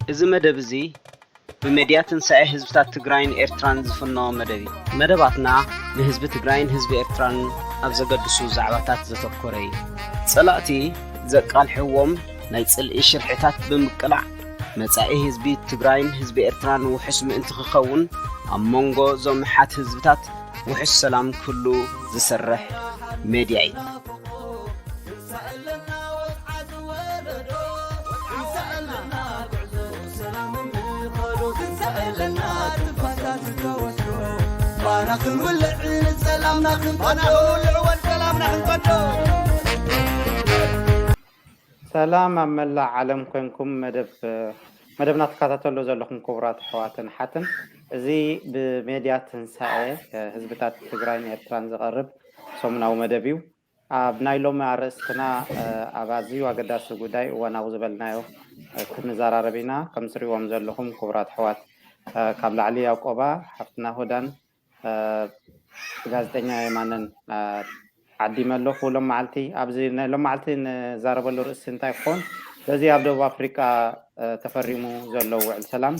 إذا مدب زي بمديات نساء حزبات تجراين إيرتران زفنا مدبي مدباتنا لحزب تجراين حزب إيرتران أبزقد سوز عباتات زتكوري صلاتي زقال حوم نيتصل إيش الحتات بمقلع مصائي حزب تجراين حزب إيرتران وحسم انتخخون أمونغو زمحات حزبات وحس سلام كله زسرح ميدياي ناخن ولعين السلام ناخن سلام ملا عالم كنكم مدبنا تكاتلو زلكم كبرات حواتن حتن زي بميديات تنساء حزبات تجراين إيرتران زقرب سمناو مدبيو بنايلو ما رأستنا أبازي وقداس قداي وناوز بالنايو كنزار عربينا كم سري ومزلكم كبرات حوات قبل علي أوقبا حفتنا هدان غازتنا يمانن عدي ملوخ ولما معلتي أبزي لما معلتي زارب له رأس انتاي خون لذي أبدو بأفريقيا تفرموا زلوا السلام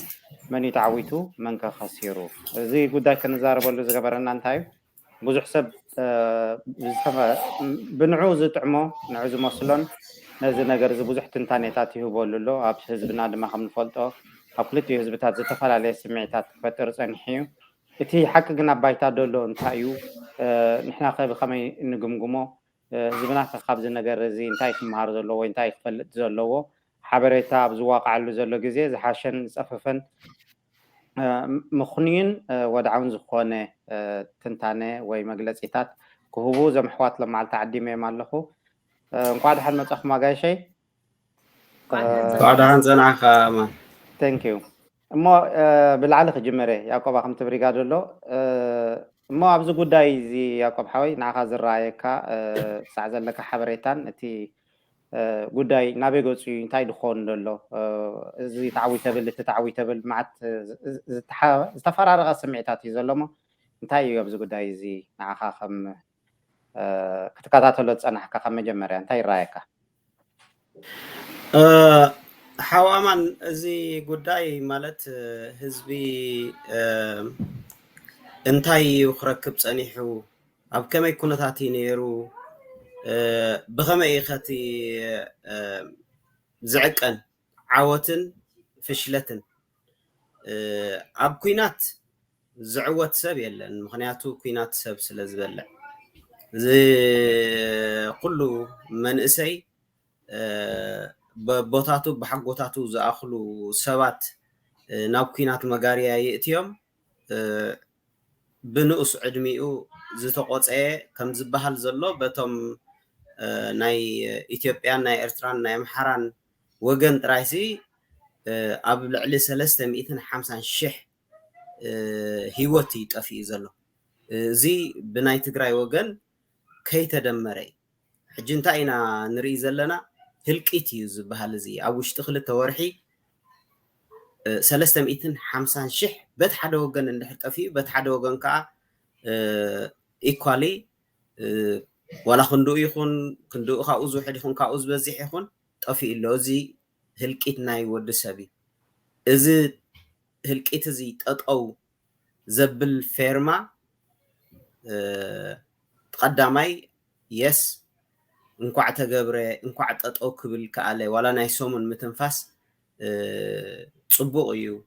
من يتعويتو من كخسيرو زي قداي كان زارب له زغبرنا انتاي بوزو حسب بنعوز تعمو نعوز مصلون نزي نجر زي بوزو حتنتانيتات يهبولو له أب حزبنا دما خم نفلطو أبلتي حزبتات زي تفعل عليه سمعتات فتر سنحيو إتي حققنا بايتا دولو انتايو نحنا خيب خمي نجمجمو زبنا خبز النجار زي انتاي مهار زلوا وانتاي فلت زلوا حبريتا بزواقع له زلوا جزيز حاشن صففن مخنين ودعون زخونة تنتانة ومجلسيتات كهوبو زمحوات لما على تعدي ما مالخو نقعد حد ما تأخ ما جاي شيء قاعد عنزنا خاما thank you ما بالعلق جمرة يعقوب خم تبريقاد له ما أبزو قداي زي يعقوب حوي ناخذ الرأيك سعزل لك حبريتان تي قداي نبي قصي انتاي دخون له زي تعوي تبل تتعوي تبل معت استفرار سمعتاتي زلمه انتاي أبزو قداي زي ناخذ خم كتكاتات له أنا حكا خم جمرة انتاي رأيك حوامان زي قداي مالت حزبي انتاي يخركب صنيحو اب كما يكون تاتي نيرو بخما يختي زعقن عوتن فشلتن اب كوينات زعوت سب يلن مخنياتو كوينات سب سلازبلع زي كله منئسي ببوتاتو بحقوتاتو زاخلو سبات ناب كوينات مغاريا ياتيوم بنؤس عدميو زتقوصه كم زبحال زلو بتم ناي إثيوبيا ناي إرتران ناي محران وجن ترايسي قبل لعل 350 شح هيوتي طفي زلو زي بناي تግራይ وجن كي تدمري حجي انتاينا نري زلنا هلقيتي زبحال زي او وشت خلته ورحي 350 شح بت حدا وجن اندحر طفي بت حدا وجن كا ايكوالي ولا خندو يخون كندو خاوز واحد يخون كاوز بزح يخون طفي إلو زي هلقيت ناي ود سبي إذا هلقيت زي تطقو زبل فيرما تقدماي يس انكو تجبره انكو تطقو كبل كاله ولا ناي سومن متنفاس صبوق يو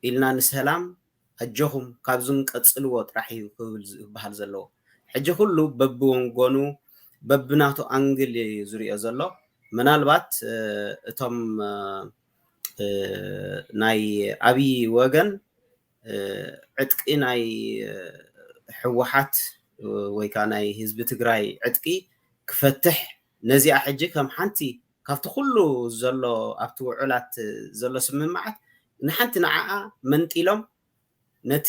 إلنا نسلام أجهم كابزون قصلو طرحيو كبل بحال زلو حجي كله ببون غونو ببناتو انجل زريا زلو منالبات اتم ناي ابي وغن عتقي ناي حوحات ወይ ካ ናይ ህዝቢ ትግራይ ዕጥቂ ክፈትሕ ነዚኣ ሕጂ ከም ሓንቲ ካብቲ ኩሉ ዘሎ ኣብቲ ውዕላት ዘሎ ስምምዓት ንሓንቲ ንዓኣ መንጢሎም ነቲ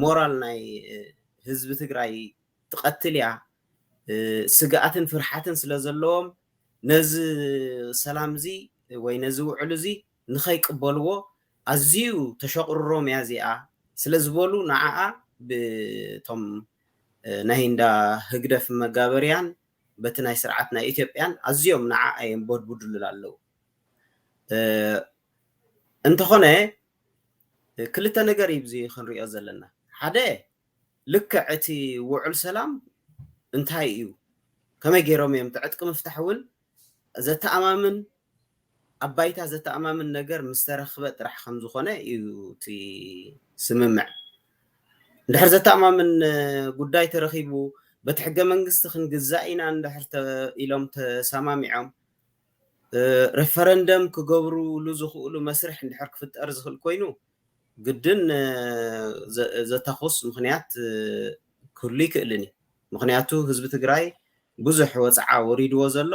ሞራል ናይ ህዝቢ ትግራይ تقتل يا سجاتن فرحاتن سلازلهم نز سلامزي وينزو علزي نخيق بلو أزيو تشقر الروم يا زيا سلازبولو نعاء بتم نهيندا هجرف مجابريان بتناي سرعتنا إثيوبيان أزيوم نعاء ينبود بدل لالو انتخونه كلتا نجار يبزي خنريو زلنا حدا لكعتي وعل سلام انتهي ايو كما جيروم يمتعتكم افتحون زتأمامن أبايتا زتأمامن نجار مسترخبت راح خمزو خونه ايو تي سممع دحر زتأمامن قداي ترخيبو بتحقق منقست خن جزائنا دحر إلهم تسامامعهم ريفرندم كجبرو لزخولو مسرح دحر كفت أرزخ الكوينو قدن زتخص مخنيات كلي كقلني مخنياتو حزب تግራይ ብዙሕ ወፃዓ ወሪድዎ ዘሎ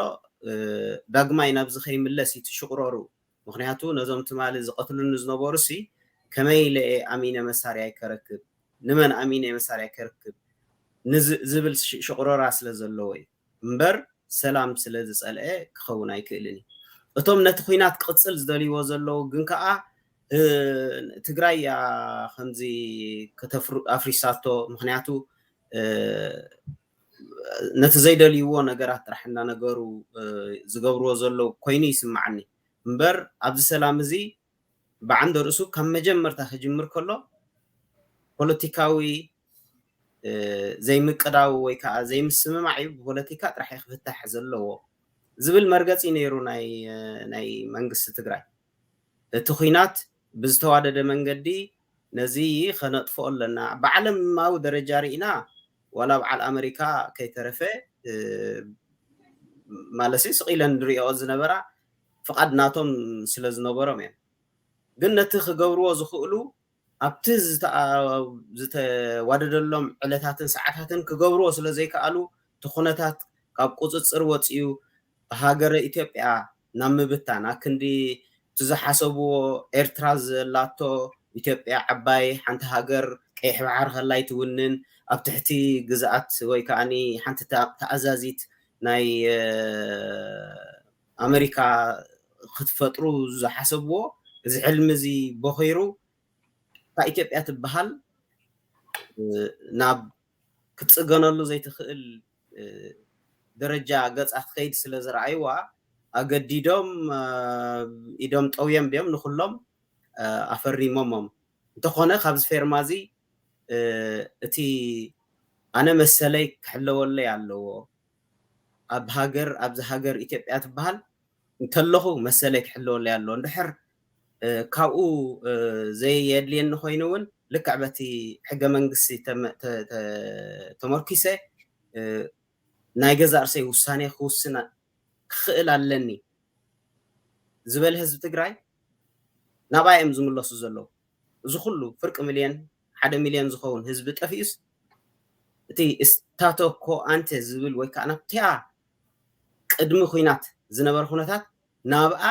ዳግማይ ናብ ዝኸይምለስ ይትሽቅረሩ ምክንያቱ ነዞም ትማሊ ዝቀትሉን ዝነበሩ ሲ ከመይ ለአ ኣሚነ መሳርያ ይከረክብ ንመን ኣሚነ መሳርያ ይከረክብ ዝብል ሽቅረራ ስለ ዘለዎ እዩ እምበር ሰላም ስለ ዝፀልአ ክኸውን ኣይክእልን እቶም ነቲ ኩናት ቅፅል ዝደልይዎ ዘለዉ ግን ከዓ ትግራይ ከምዚ ከተፍሩ ኣፍሪሳቶ ምክንያቱ ነቲ ዘይደልይዎ ነገራት ጥራሕ እናነገሩ ዝገብርዎ ዘለዉ ኮይኑ ይስማዓኒ እምበር ኣብዚ ሰላም እዚ ብዓንደ ርእሱ ካብ መጀመርታ ክጅምር ከሎ ፖለቲካዊ ዘይምቅዳው ወይ ከዓ ዘይምስምማዕ እዩ ብፖለቲካ ጥራሕ ክፍታሕ ዘለዎ ዝብል መርገፂ ነይሩ ናይ መንግስቲ ትግራይ እቲ ኩናት ብዝተዋደደ መንገዲ ነዚ ከነጥፎ ኣለና ብዓለማዊ ደረጃ ርኢና ዋላ በዓል ኣሜሪካ ከይተረፈ ማለሲ ስቂለን ንሪኦ ዝነበራ ፍቃድ ናቶም ስለ ዝነበሮም እዮም ግን ነቲ ክገብርዎ ዝኽእሉ ኣብቲ ዝተዋደደሎም ዕለታትን ሰዓታትን ክገብርዎ ስለ ዘይከኣሉ እቲ ኩነታት ካብ ቁፅፅር ወፂኡ ሃገረ ኢትዮጵያ ናብ ምብታን ኣብ ክንዲ ትዝሓሰብዎ ኤርትራ ዘላቶ ኢትዮጵያ ዓባይ ሓንቲ ሃገር ቀይሕ ባሕር ከላይ ትውንን ኣብ ትሕቲ ግዝኣት ወይ ከዓኒ ሓንቲ ተኣዛዚት ናይ ኣሜሪካ ክትፈጥሩ ዝሓሰብዎ እዚ ሕልሚ እዚ በኺሩ እታ ኢትዮጵያ ትበሃል ናብ ክትፅገነሉ ዘይትኽእል ደረጃ ገፃ ክትከይድ ስለ ዝረኣይዋ ኣገዲዶም ኢዶም ጠውዮም ብዮም ንኩሎም ኣፈሪሞሞም እንተኾነ ካብዚ ፌርማ እዚ እቲ ኣነ መሰለይ ክሕለወለይ ኣለዎ ኣብዚ ሃገር ኢትዮጵያ ትበሃል እንተለኹ መሰለይ ክሕለወለይ ኣለዎ እንድሕር ካብኡ ዘየድልየኒ ኮይኑ እውን ልክዕ በቲ ሕገ መንግስቲ ተመርኪሰ ናይ ገዛ ርእሰይ ውሳኔ ክውስን ክኽእል ኣለኒ ዝበለ ህዝቢ ትግራይ ናባይ እዮም ዝምለሱ ዘለዉ እዚ ኩሉ ፍርቂ ሚልዮን 1 ሚልዮን ዝኸውን ህዝቢ ጠፊኡስ እቲ ስታቶ ኮ ኣንተ ዝብል ወይ ከዓ ናብቲያ ቅድሚ ኩናት ዝነበረ ኩነታት ናብኣ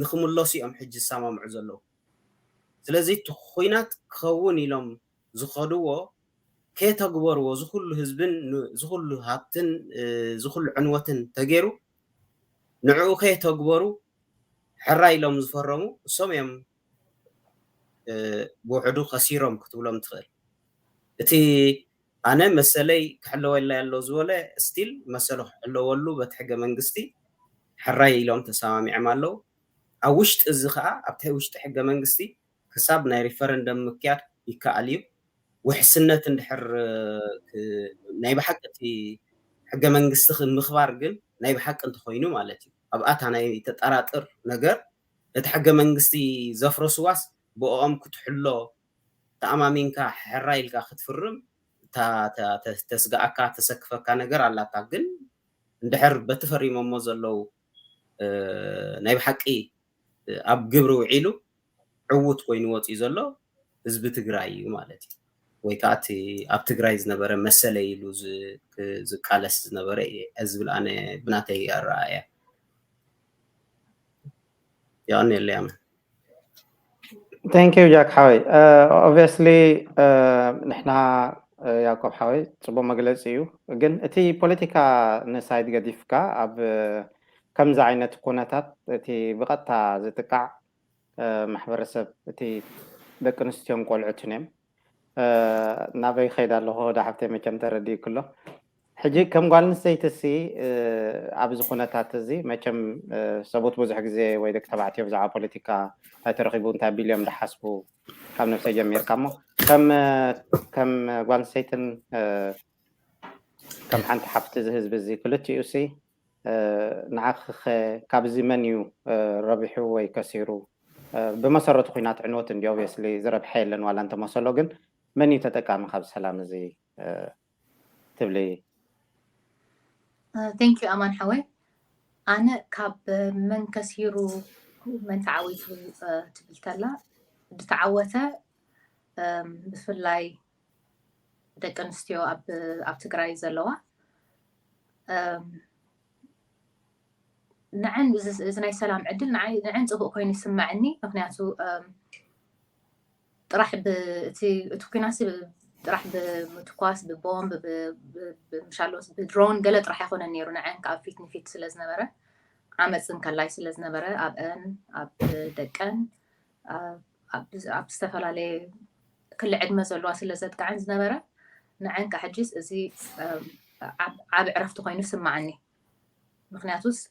ንክምለሱ እዮም ሕጂ ዝሰማምዑ ዘለዉ ስለዚ እቲ ኩናት ክኸውን ኢሎም ዝኸድዎ ከየተግበርዎ ዝኩሉ ህዝብን ዝኩሉ ሃብትን ዝኩሉ ዕንወትን ተገይሩ ንዕኡ ከየተግበሩ ሕራይ ኢሎም ዝፈረሙ እሶም እዮም ብውሕዱ ከሲሮም ክትብሎም ትኽእል እቲ ኣነ መሰለይ ክሕለወለይ ኣሎ ዝበለ ስቲል መሰለ ክሕለወሉ በቲ ሕገ መንግስቲ ሕራይ ኢሎም ተሰማሚዖም ኣለዉ ኣብ ውሽጢ እዚ ከዓ ኣብቲ ውሽጢ ሕገ መንግስቲ ክሳብ ናይ ሪፈረንደም ምክያድ ይከኣል እዩ ውሕስነት እንድሕር ናይ ብሓቂ እቲ ሕገ መንግስቲ ምኽባር ግን ናይ ብሓቂ እንተኮይኑ ማለት እዩ ኣብኣታ ናይ ተጠራጥር ነገር እቲ ሕገ መንግስቲ ዘፍረስዋስ ብኦም ክትሕሎ ተኣማሚንካ ሕራይ ኢልካ ክትፍርም ተስጋኣካ ተሰክፈካ ነገር ኣላታ ግን እንድሕር በቲ ፈሪሞሞ ዘለዉ ናይ ብሓቂ ኣብ ግብሪ ውዒሉ ዕውት ኮይኑ ወፂኡ ዘሎ ህዝቢ ትግራይ እዩ ማለት እዩ ወይ ከዓ ኣብ ትግራይ ዝነበረ መሰለይ ኢሉ ዝቃለስ ዝነበረ ዝብል ኣነ ብናተይ ኣረኣእያ ያን የለያመ Thank you ጃክ ሓወይ obviously ንሕና ያዕቆብ ሓወይ ፅቡቅ መግለፂ እዩ ግን እቲ ፖለቲካ ንሳይድ ገዲፍካ ኣብ ከምዚ ዓይነት ኩነታት እቲ ብቐጥታ ዝጥቃዕ ማሕበረሰብ እቲ ደቂ ኣንስትዮን ቆልዑትን እዮም ናበይ ከይድ ኣለኹ ዳ ሓፍተይ መቸም ተረዲኡ ክሎ حجي كم قال نسيتسي أبز خونتات زي ما كم سبوت بوزح جزء ويدك تبعتي بزع بوليتيكا هترغبون تابيليوم ده حسبو كم نفسي جمير كم قال نسيتن كم حنت حفت زهز بزي كلتي يوسي نعخ كابزي منيو ربحو ويكسيرو بمسرة خينات عنوت دي obviously زرب حيلن ولا أنت مسلوجن مني تتكام خاب سلام زي تبلي Thank you أمان حوي أنا كاب من كسيرو من تعويتو تبلتلا بتعوته بفلاي دك أنستيو أب تجراي زلوا نعن إذا ناي سلام عدل نعن تبغى كوني سمعني مخنياتو راح تكون ناسي راح بمتقاس ببومب بمشالوس بدرون قلت راح ياخذ النيرو نعن كافيتني فيت سلازنا برا عملت كلاي سلازنا برا أب دكان أب استفل عليه كل عد مزلوا سلازت كعن زنبرة نعن كحجز زي عب عرفت خوي نسمعني مخنياتوس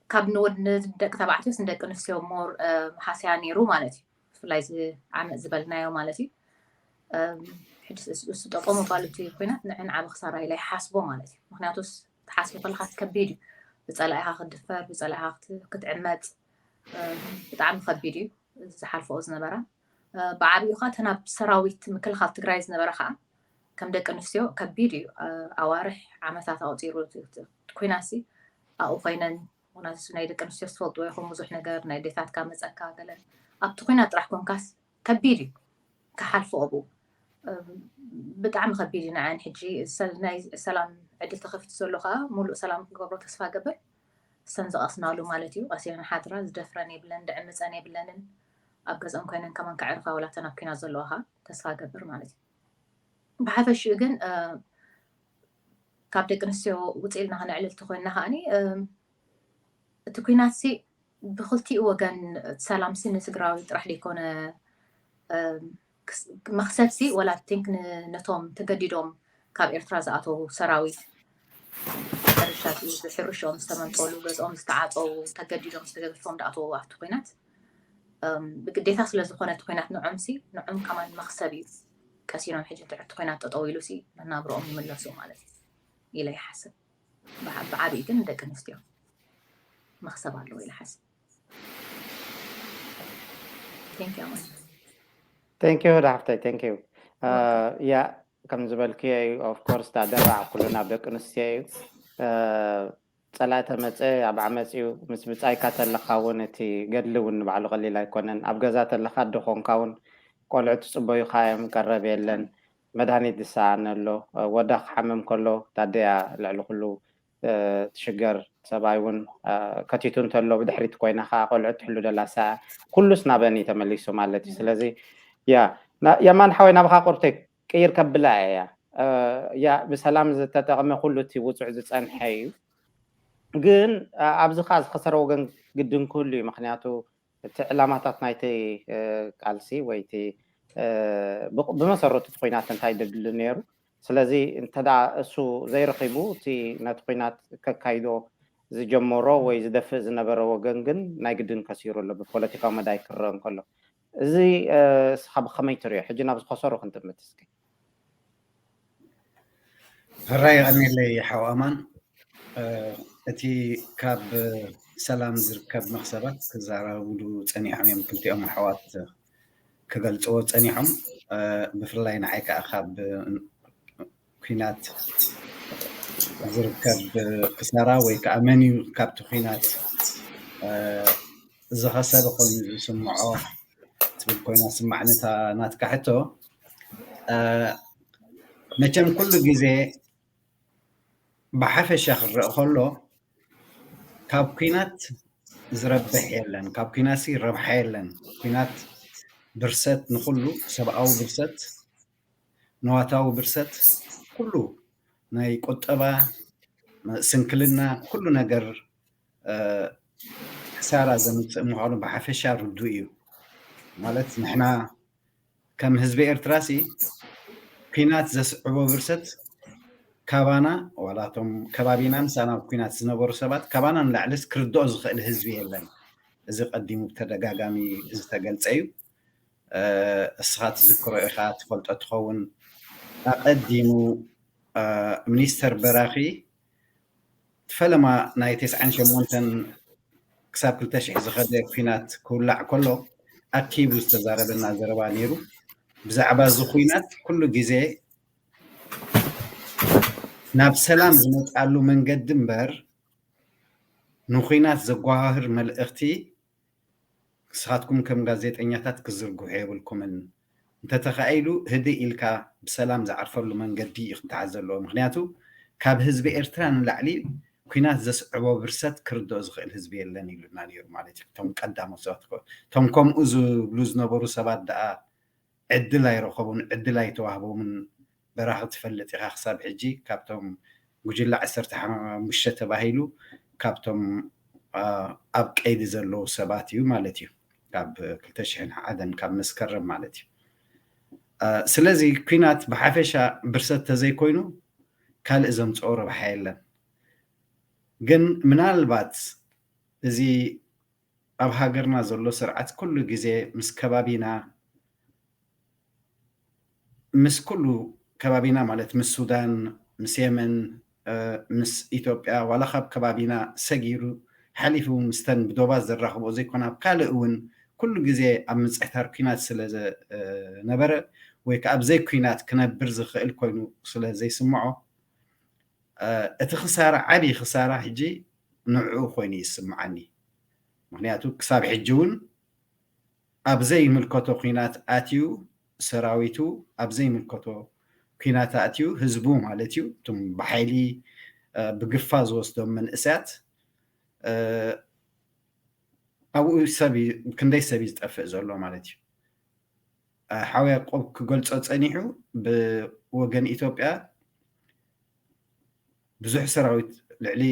كاب نود ندك تبعتيس ندك نفسيو مور حاسيا نيرو مالتي فلاي زي عم زبلنايو مالتي حجز استطاقو مقالتي كوينات نعن عب خسارة إلي حاسبو مالتي مخنياتوس تحاسبو كل خاص كبيري بتسألها خدفر بتسألها كتعمد بتعم خبيري زحالفو زنبرة بعبي خات هنا بسراويت مكل خات تجراي زنبرة خا كم دك نفسيو كبيري أوارح عمثات أوتيرو كويناسي أو خينا وناس نايدك نفسيو صوت ويخون مزوح نجار نايدثات كامز أكاغلا أبتقينات راح كون كاس كبيري كحالفو أبو بتعم خبيري نعن حجي السلام عدل تخفت سلوخا مولو سلام قبل تصفى قبل سنزق أصنالو مالتيو أسيان حادرة زدفراني بلن دعمزاني بلنن أبقز أمكن كمان كعرفة ولا تنبكينا زلوها تصفى قبل مالتي بحث الشيء كابدك نسيو وتقلنا هنعلل تخوينها أني تكويناتي بخلتي وجن سلام سن سجراوي راح يكون مخسبسي ولا تنك نتوم تجديدهم كاب إرترازاتو سراوي رشاتي بحرشهم استمنطولو جزءهم استعاطوا تجديدهم استجدفهم دعطوا واحد تكوينات بقديتها سلازخونة تكوينات نعمسي نعم كمان مخسبي كثيرا حجة تكوينات تطويلو سي لأنها برؤم ملسو مالتي إلى حسب بعابي كن دك نستيو مخسب له إلى حسب thank you أمان thank you دعفتي thank you يا كم زبالكي of course تعدرع كلنا بدك نستيو صلاة متى أبع مسيو مسبتاي كاتل لخاونتي قدلون بعلو قليل يكونن أبجزات اللخاد دخون كون قلعت صبي خايم قرب يلن مدهني دسان له ودخ حمم كله تديع لعلو كله تشجر سبايون كتيتون تلو بدحريت كوينة خا قلعت حلو دلاسا كله سنابني تمليسو مالتي سلازي يا ما نحاول نبغى قرتك كير كبلا يا بسلام زت تتغمى كله تيوتع زت حيو ግን ኣብዚ ኸ ዝኸሰረዎ ግን ግድን ኩሉ እዩ ምክንያቱ እቲ ዕላማታት ናይቲ ቃልሲ ወይ እቲ ብመሰረቱ እቲ ኩናት እንታይ ድድሊ ነይሩ ስለዚ እንተዳ እሱ ዘይረኺቡ እቲ ነቲ ኩናት ከካይዶ ዝጀመሮ ወይ ዝደፍእ ዝነበረ ወገን ግን ናይ ግድን ከሲሩ ኣሎ ብፖለቲካዊ መዳይ ክረአ እንከሎ እዚ ስኻ ብኸመይ ትሪኦ ሕጂ ናብ ዝኸሰሩ ክንጥምት እስኪ هراي غني لي حوامان أتي كاب سلام زركب مخسبات كزارا ودو تانيهم يوم كنت يوم حوات كقلت أو تانيهم بفرلاين عيك أخاب كينات زركب كسارا ويكأمني كاب تخينات زخسر قوي سمعوا تبي كوينا سمعنتها ناتكحته نجم كل جزء بحفش أخر خلو كاب كينات زربح يلن كاب كيناسي ربح يلن كينات برست نخلو سبعة برست نواتاو برست كله ناي قطبة سنكلنا كله نجر سارة زمت مقارنة بحفش ردوئيو مالت نحنا كم هزبي إرتراسي كينات زس عبو برست ካባና ወላቶም ከባቢናን ሳናብ ኩናት ዝነበሩ ሰባት ካባናን ላዕልስ ክርድኦ ዝኽእል ህዝቢ የለን እዚ ቀዲሙ ብተደጋጋሚ ዝተገልጸ እዩ እስኻት ዝክሮ ኢኻ ትፈልጦ ትኸውን ኣቀዲሙ ሚኒስተር በራኺ ተፈለማ ናይ 98 ክሳብ 2000 ዝኸደ ኩናት ክውላዕ ከሎ ኣኪቡ ዝተዛረበና ዘረባ ነይሩ ብዛዕባ እዚ ኩናት ኩሉ ግዜ ናብ ሰላም ዝመጣሉ መንገዲ እምበር ንኩናት ዘጓሃህር መልእኽቲ ንስኻትኩም ከም ጋዜጠኛታት ክዝርግሑ የብልኩምን እንተተኻኢሉ ህዲ ኢልካ ብሰላም ዝዓርፈሉ መንገዲ ይኽትዓዝ ዘለዎ ምክንያቱ ካብ ህዝቢ ኤርትራ ንላዕሊ ኩናት ዘስዕቦ ብርሰት ክርድኦ ዝኽእል ህዝቢ የለን ኢሉና ነይሩ ማለት እዩ እቶም ቀዳሞት ሰባት እቶም ከምኡ ዝብሉ ዝነበሩ ሰባት ደኣ ዕድል ኣይረኸቡን ዕድል ኣይተዋህቦምን በራኺ ትፈልጥ ኢኻ ክሳብ ሕጂ ካብቶም ጉጅለ 15 ተባሂሉ ካብቶም ኣብ ቀይዲ ዘለዉ ሰባት እዩ ማለት እዩ ካብ 2001 ካብ መስከረም ማለት እዩ ስለዚ ኩናት ብሓፈሻ ብርሰት ተዘይኮይኑ ካልእ ዘምፅኦ ረብሓ የለን ግን ምናልባት እዚ ኣብ ሃገርና ዘሎ ስርዓት ኩሉ ግዜ ምስ ከባቢና ምስ ኩሉ ከባቢና ማለት ምስ ሱዳን ምስ የመን ምስ ኢትዮጵያ ዋላ ካብ ከባቢና ሰጊሩ ሓሊፉ ምስተን ብዶባ ዘራኽቦ ዘይኮነ ኣብ ካልእ እውን ኩሉ ግዜ ኣብ ምፅሕታር ኩናት ስለ ዝነበረ ወይ ከዓ ብዘይ ኩናት ክነብር ዝኽእል ኮይኑ ስለ ዘይስምዖ እቲ ክሳራ ዓብዪ ክሳራ ሕጂ ንዕኡ ኮይኑ ይስምዓኒ ምክንያቱ ክሳብ ሕጂ እውን ኣብ ዘይምልከቶ ኩናት ኣትዩ ሰራዊቱ ኣብ ዘይምልከቶ ኩናት ኣትዩ ህዝቡ ማለት እዩ እቶም ብሓይሊ ብግፋ ዝወስዶም መንእሰያት ኣብኡ ሰብ ክንደይ ሰብ ዝጠፍእ ዘሎ ማለት እዩ ሓዊ ያዕቆብ ክገልፆ ፀኒሑ ብወገን ኢትዮጵያ ብዙሕ ሰራዊት ልዕሊ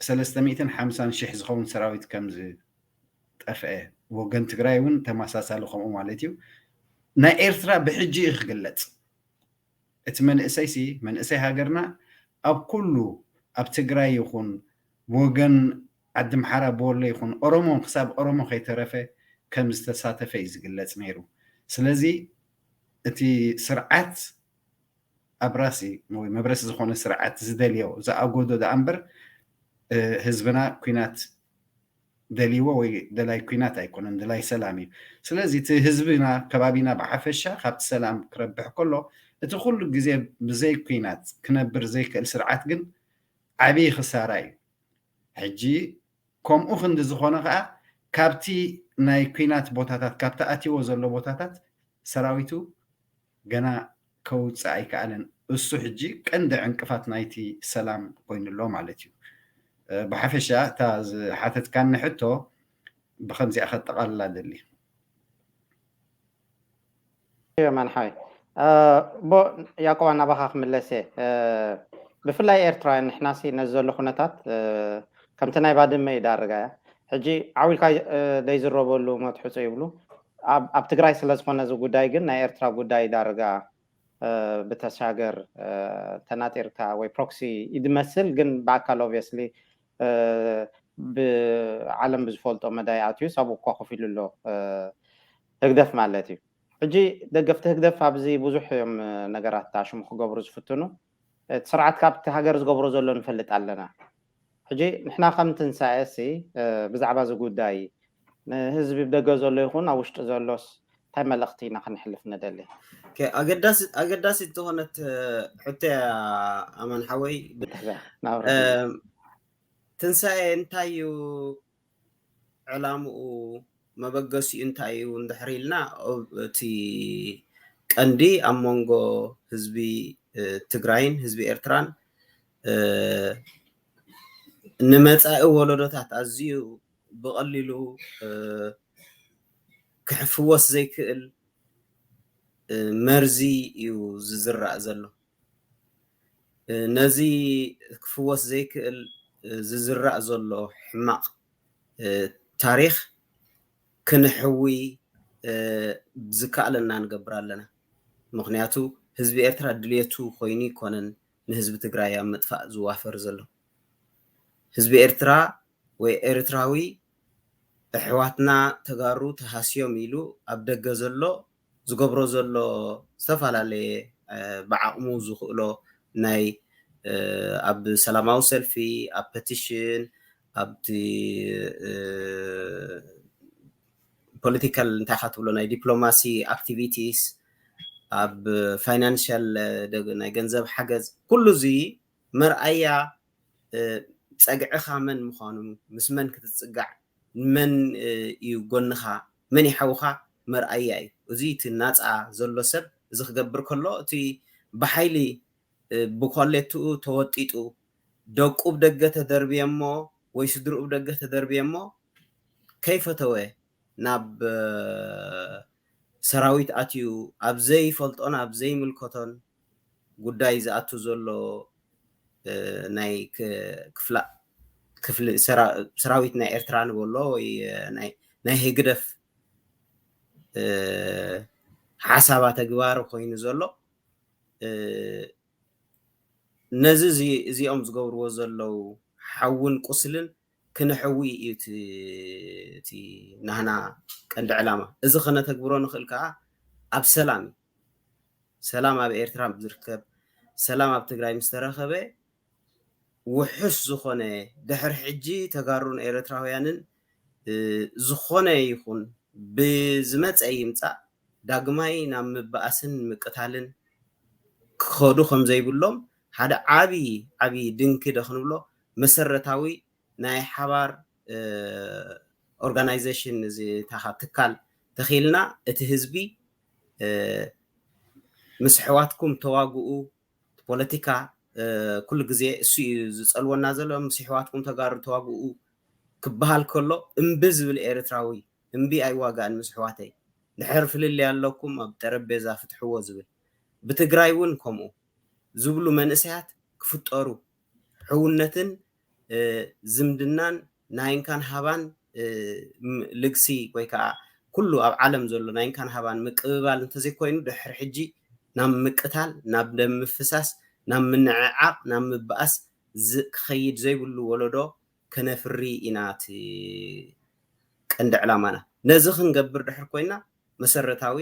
350,000 ዝኸውን ሰራዊት ከም ዝጠፍአ ወገን ትግራይ እውን ተመሳሳሊ ከምኡ ማለት እዩ ናይ ኤርትራ ብሕጂ ክግለፅ እቲ መንእሰይሲ መንእሰይ ሃገርና ኣብ ኩሉ ኣብ ትግራይ ይኹን ወገን ዓዲ ምሓራ ቦሎ ይኹን ኦሮሞ ክሳብ ኦሮሞ ከይተረፈ ከም ዝተሳተፈ እዩ ዝግለፅ ነይሩ ስለዚ እቲ ስርዓት ኣብራሲ ወይ መብረሲ ዝኾነ ስርዓት ዝደልዮ ዝኣጎዶ ዳ እምበር ህዝብና ኩናት ደልይዎ ወይ ደላይ ኩናት ኣይኮነን ደላይ ሰላም እዩ ስለዚ እቲ ህዝብና ከባቢና ብሓፈሻ ካብቲ ሰላም ክረብሕ ከሎ እቲ ኩሉ ግዜ ብዘይ ኩናት ክነብር ዘይክእል ስርዓት ግን ዓብዪ ክሳራ እዩ ሕጂ ከምኡ ክንዲ ዝኾነ ከዓ ካብቲ ናይ ኩናት ቦታታት ካብቲ ኣትይዎ ዘሎ ቦታታት ሰራዊቱ ገና ከውፅእ ኣይከኣለን እሱ ሕጂ ቀንዲ ዕንቅፋት ናይቲ ሰላም ኮይኑሎ ማለት እዩ ብሓፈሻ እታ ዝሓተትካኒ ሕቶ ብከምዚኣ ከጠቃልላ ደሊ መንሓይ ያዕቆብ ናባኻ ክምለስ ብፍላይ ኤርትራውያን ንሕናሲ ነዚ ዘሎ ኩነታት ከምቲ ናይ ባድመ ይዳርጋ እያ ሕጂ ዓዊልካ ዘይዝረበሉ መትሕፆ ይብሉ ኣብ ትግራይ ስለ ዝኾነ እዚ ጉዳይ ግን ናይ ኤርትራ ጉዳይ ይዳርጋ ብተሻገር ተናጢርካ ወይ ፕሮክሲ ይድመስል ግን ብኣካል ኦብቪየስሊ ብዓለም ብዝፈልጦ መዳይ ኣትዩ ሰብኡ እኳ ኮፍ ኢሉ ኣሎ ህግደፍ ማለት እዩ ሕጂ ደገፍቲ ህግደፍ ኣብዚ ብዙሕ እዮም ነገራት ተኣሽሙ ክገብሩ ዝፍትኑ እቲ ስርዓት ካብቲ ሃገር ዝገብሮ ዘሎ ንፈልጥ ኣለና ሕጂ ንሕና ከም ትንሳኤሲ ብዛዕባ እዚ ጉዳይ ንህዝቢ ብደገ ዘሎ ይኹን ኣብ ውሽጢ ዘሎስ እንታይ መልእኽቲ ኢና ክንሕልፍ ንደሊ ኣገዳሲ ዝኾነት ሕቶ ኣመን ሓወይ ትንሳኤ እንታይ እዩ ዕላምኡ መበገሲኡ እንታይ እዩ እንድሕር ኢልና እቲ ቀንዲ ኣብ መንጎ ህዝቢ ትግራይን ህዝቢ ኤርትራን ንመጻኢ ወለዶታት ኣዝዩ ብቐሊሉ ክሕፍወስ ዘይክእል መርዚ እዩ ዝዝራእ ዘሎ ነዚ ክፍወስ ዘይክእል ዝዝራእ ዘሎ ሕማቕ ታሪክ ክንሕዊ ዝከኣለና ንገብር ኣለና ምክንያቱ ህዝቢ ኤርትራ ድልየቱ ኮይኑ ይኮነን ንህዝቢ ትግራይ ኣብ ምጥፋእ ዝዋፈር ዘሎ ህዝቢ ኤርትራ ወይ ኤርትራዊ ኣሕዋትና ተጋሩ ተሃስዮም ኢሉ ኣብ ደገ ዘሎ ዝገብሮ ዘሎ ዝተፈላለየ ብዓቕሙ ዝኽእሎ ናይ ኣብ ሰላማዊ ሰልፊ ኣብ ፔቲሽን ኣብቲ ፖለቲካል እንታይ ኢኻ ትብሎ ናይ ዲፕሎማሲ ኣክቲቪቲስ ኣብ ፋይናንሻል ናይ ገንዘብ ሓገዝ ኩሉ እዚ መርኣያ ፀግዕኻ መን ምዃኑ ምስ መን ክትፅጋዕ መን እዩ ጎንኻ መን ይሓውኻ መርኣያ እዩ እዚ እቲ ናፃ ዘሎ ሰብ እዚ ክገብር ከሎ እቲ ብሓይሊ ብኮሌትኡ ተወጢጡ ደቁ ብደገ ተደርብየ እሞ ወይ ስድርኡ ብደገ ተደርብየ እሞ ከይፈተወ ናብ ሰራዊት ኣትዩ ኣብ ዘይፈልጦን ኣብ ዘይምልከቶን ጉዳይ ዝኣቱ ዘሎ ናይ ክፍሊ ሰራዊት ናይ ኤርትራ ንበሎ ወይ ናይ ህግደፍ ሓሳባ ተግባር ኮይኑ ዘሎ ነዚ እዚኦም ዝገብርዎ ዘለው ሓውን ቁስልን ክንሕዊ እዩ እቲ ናህና ቀንዲ ዕላማ እዚ ክነተግብሮ ንኽእል ከዓ ኣብ ሰላም ሰላም ኣብ ኤርትራ ዝርከብ ሰላም ኣብ ትግራይ ምስ ተረኸበ ውሑስ ዝኾነ ድሕሪ ሕጂ ተጋሩን ኤርትራውያንን ዝኾነ ይኹን ብዝመፀ ይምፃእ ዳግማይ ናብ ምበኣስን ምቅታልን ክኸዱ ከም ዘይብሎም ሓደ ዓብይ ድንኪ ደኽንብሎ መሰረታዊ ናይ ሓባር ኦርጋናይዜሽን እዚ ትካል ተኺልና እቲ ህዝቢ ምስ ሕዋትኩም ተዋግኡ ፖለቲካ ኩሉ ግዜ እሱ ዝፀልወና ዘሎ ምስ ሕዋትኩም ተጋሩ ተዋግኡ ክበሃል ከሎ እምቢ ዝብል ኤርትራዊ እምቢ ኣይዋጋእን ምስ ሕዋተይ ድሕር ፍልል ያለኩም ኣብ ጠረጴዛ ፍትሕዎ ዝብል ብትግራይ እውን ከምኡ ዝብሉ መንእሰያት ክፍጠሩ ሕውነትን ዝምድናን ናይንካን ሃባን ልግሲ ወይ ከዓ ኩሉ ኣብ ዓለም ዘሎ ናይንካን ሃባን ምቅብባል እንተዘይኮይኑ ድሕሪ ሕጂ ናብ ምቅታል ናብ ደም ምፍሳስ ናብ ምንዕዓቕ ናብ ምበኣስ ክኸይድ ዘይብሉ ወለዶ ከነፍሪ ኢና እቲ ቀንዲ ዕላማና ነዚ ክንገብር ድሕር ኮይና መሰረታዊ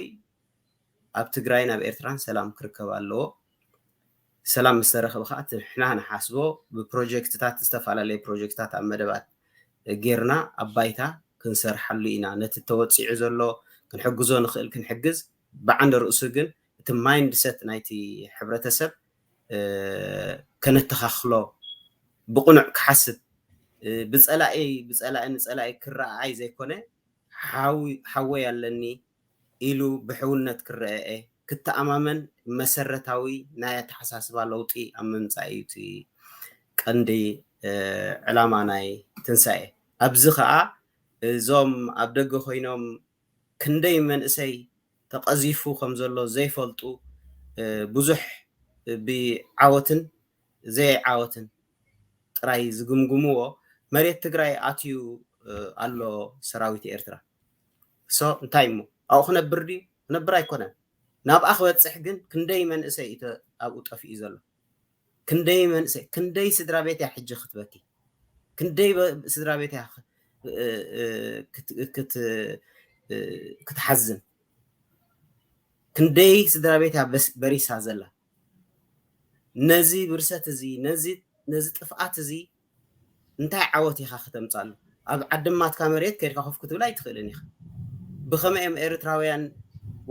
ኣብ ትግራይ ናብ ኤርትራን ሰላም ክርከብ ኣለዎ ሰላም ምስ ተረኸበ ከዓ ንሕና ንሓስቦ ብፕሮጀክትታት ዝተፈላለዩ ፕሮጀክትታት ኣብ መደባት ጌርና ኣብ ባይታ ክንሰርሓሉ ኢና ነቲ ተወፂዑ ዘሎ ክንሕግዞ ንኽእል ክንሕግዝ ብዓንዲ ርእሱ ግን እቲ ማይንድ ሴት ናይቲ ሕብረተሰብ ከነተኻኽሎ ብቑኑዕ ክሓስብ ብፀላኢ ክረኣይ ዘይኮነ ሓወይ ኣለኒ ኢሉ ብሕውነት ክረአየ ክተኣማመን መሰረታዊ ናይ ኣተሓሳስባ ለውጢ ኣብ ምምፃእ እዩ እቲ ቀንዲ ዕላማ ናይ ትንሳኤ ኣብዚ ከዓ እዞም ኣብ ደገ ኮይኖም ክንደይ መንእሰይ ተቐዚፉ ከም ዘሎ ዘይፈልጡ ብዙሕ ብዓወትን ዘይዓወትን ጥራይ ዝግምግምዎ መሬት ትግራይ ኣትዩ ኣሎ ሰራዊት ኤርትራ እንታይ እሞ ኣብኡ ክነብር ድዩ ክነብር ኣይኮነን ናብኣ ክበፅሕ ግን ክንደይ መንእሰይ ኣብኡ ጠፊኡ ዘሎ ክንደይ መንእሰይ ክንደይ ስድራ ቤት እያ ሕጂ ክትበኪ ክንደይ ስድራ ቤት እያ ክትሓዝን ክንደይ ስድራ ቤት እያ በሪሳ ዘላ ነዚ ብርሰት እዚ ነዚ ጥፍኣት እዚ እንታይ ዓወት ኢኻ ክተምፃሉ ኣብ ዓድማትካ መሬት ከይድካ ኮፍ ክትብል ኣይትኽእልን ኢኻ ብኸመይ እዮም ኤርትራውያን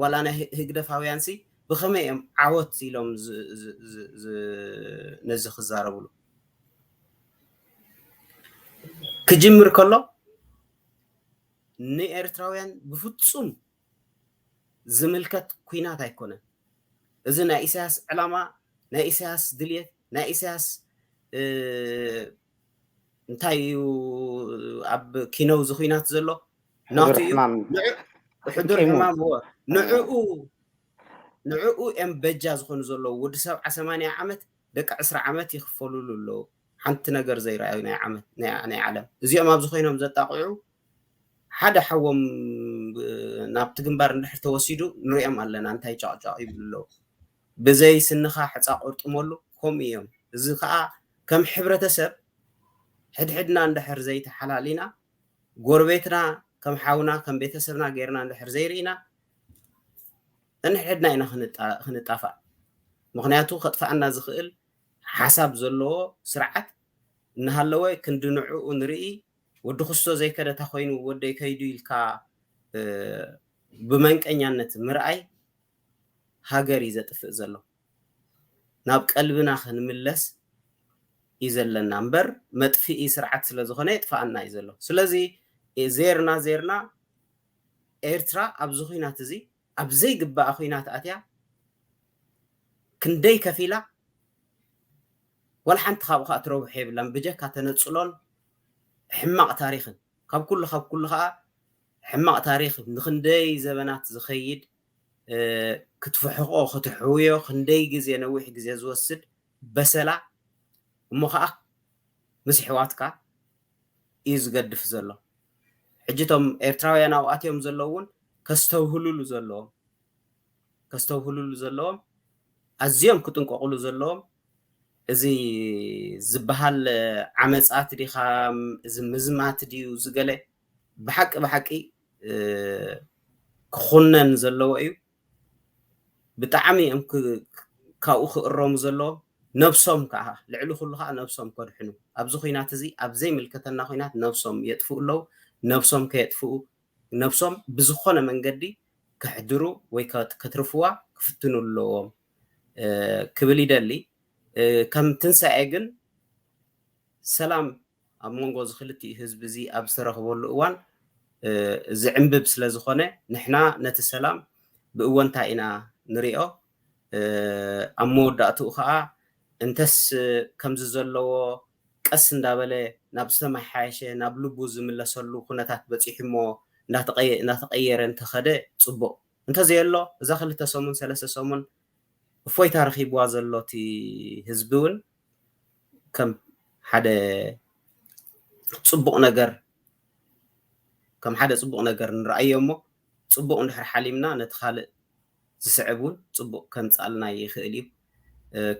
ዋላ ናይ ህግደፋውያን ሲ ብኸመይ እዮም ዓወት ኢሎም ነዚ ክዛረብሉ ክጅምር ከሎ ንኤርትራውያን ብፍፁም ዝምልከት ኩናት ኣይኮነን እዚ ናይ ኢሳያስ ዕላማ ናይ ኢሳያስ ድልየት ናይ ኢሳያስ እንታይ እዩ ኣብ ኪነው ዝኩናት ዘሎ ናቱ እዩ ሕዱር ሕማም هو ንዕኡ እም በጃ ዝኾኑ ዘለዉ ወዲ 80 ዓመት ደቂ 10 ዓመት ይኽፈሉሉ ኣለዉ ሓንቲ ነገር ዘይረኣዩ ናይ ዓለም እዚኦም ኣብዚ ኮይኖም ዘጣቕዑ ሓደ ሓዎም ናብቲ ግንባር እንድሕር ተወሲዱ ንሪኦም ኣለና እንታይ ጫቕጫቕ ይብሉ ኣለዉ ብዘይ ስንኻ ሕፃ ቆርጥመሉ كم يوم زخاء كم حبرة سب حدنا عند حرزيت حلالينا غربتنا كم حاونا كم بيت سبنا غيرنا عند حرزيرينا أن حدنا إنا خنطافع مغنياتو خطفعنا زخيل حسب زلو سرعت نهالوي كندنعو نرئي ودو خصو زي كده تخوينو ودي كيدو يلكا بمنكأنيانت مرأي هاجر يزتفق زلو ناب قلبنا خنملس يزلنا نمبر مطفئي سرعت سلازخونه يطفعنا يزلو سلازي زيرنا ኤርትራ ኣብ ዝኹናት እዚ ኣብ ዘይግባእ ኹናት ኣትያ ክንደይ ከፊላ ወላ ሓንቲ ካብኡ ከዓ ትረብሕ የብላን ብጀካ ተነፅሎን ሕማቕ ታሪኽን ካብ ኩሉ ከዓ ሕማቕ ታሪኽ ንክንደይ ዘበናት ዝኸይድ ክትፍሕቆ ክትሕውዮ ክንደይ ግዜ ነዊሕ ግዜ ዝወስድ በሰላ እሞ ከዓ ምስ ሕዋትካ እዩ ዝገድፍ ዘሎ حجتهم إرتراويان أو أتيهم زلون كستوهلوا زلهم أزيهم كتنك أقولوا زلهم زي زبهال عمزات دي خام زمزمات دي وزقلة بحكي كخونن زلوا أيو بتعمي أم كأوخ الرم زلوا نفسهم كها لعلو خلها نفسهم كرحنو أبزخينات زي أبزي ملكتنا خينات نفسهم يطفئوا له نفسهم كيطفئوا نفسهم بزخونه منقدي كحدروا ويكترفوا كفتنوا لهم كبلي دلي كم تنسى اجن سلام امونغو زخلتي حزب زي ابصره والوان زعنبب سلازخونه نحنا نت سلام بأونتا إنا نريئو اموداتو خا انتس كم زلو قس እንዳበለ ናብ ዝተማሓየሸ ናብ ልቡ ዝምለሰሉ ኩነታት በፂሕሞ እናተቀየረ እንተኸደ ጽቡቕ እንተዘየሎ እዛ ክልተ ሰሙን ሰለስተ ሰሙን እፎይታ ረኺብዋ ዘሎቲ ህዝቢውን ከም ሓደ ጽቡቕ ነገር ንረአዮሞ ጽቡቕ እንድሕር ሓሊምና ነቲ ካልእ ዝስዕቡን ጽቡቕ ከምፃልና ይኽእል እዩ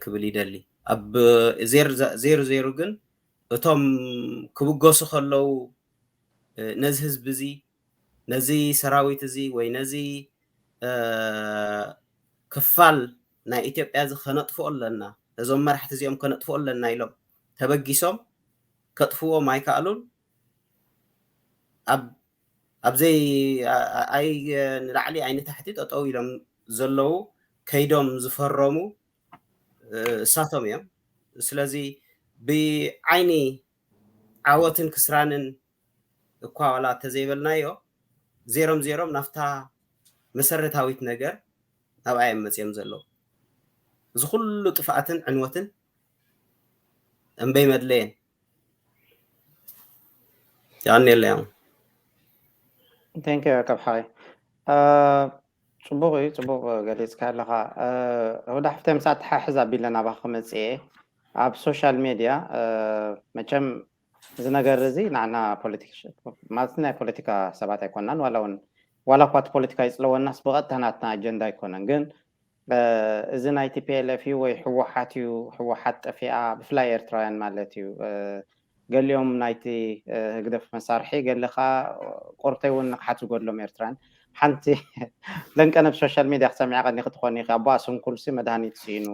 ክብል ይደሊ ኣብ 00 ግን እቶም ክብገሱ ከለው ነዚ ህዝቢ እዚ ነዚ ሰራዊት እዚ ወይ ነዚ ክፋል ናይ ኢትዮጵያ እዚ ከነጥፍኦ ኣለና እዞም መራሕቲ እዚኦም ከነጥፍኦ ኣለና ኢሎም ተበጊሶም ከጥፍዎም ኣይከኣሉን ኣብዘይ ኣይ ንላዕሊ ኣይነ ታሕቲ ጠጠው ኢሎም ዘለው ከይዶም ዝፈረሙ እሳቶም እዮም ስለዚ بعيني عواتن كسرانن كوالا تزيبلنايو زيرم نفتا مسرتاويت نجر أو أي مزيم زلو زخلو طفعتن عنوتن أم بي مدلين يعني اليوم Thank you كبحاي صبوغ قاليس كالها هو ده حفتة مساعد حزب لنا بخمس إيه ኣብ ሶሻል ሚድያ መቸም ዝነገር እዚ ንዓና ማለት ናይ ፖለቲካ ሰባት ኣይኮናን ዋላ እኳ እቲ ፖለቲካ ይፅለወናስ ብቐጥታ ናትና ኣጀንዳ ኣይኮነን ግን እዚ ናይ ቲፒኤልኤፍ እዩ ወይ ሕወሓት እዩ ሕወሓት ጠፊኣ ብፍላይ ኤርትራውያን ማለት እዩ ገሊኦም ናይቲ ህግደፍ መሳርሒ ገለኻ ቆርተይ እውን ንቕሓት ዝገድሎም ኤርትራን ሓንቲ ለንቀነ ብሶሻል ሚድያ ክሰሚዓ ቀኒ ክትኾን ይኽእል ኣቦ ስንኩልሲ መድሃኒት ሲኑ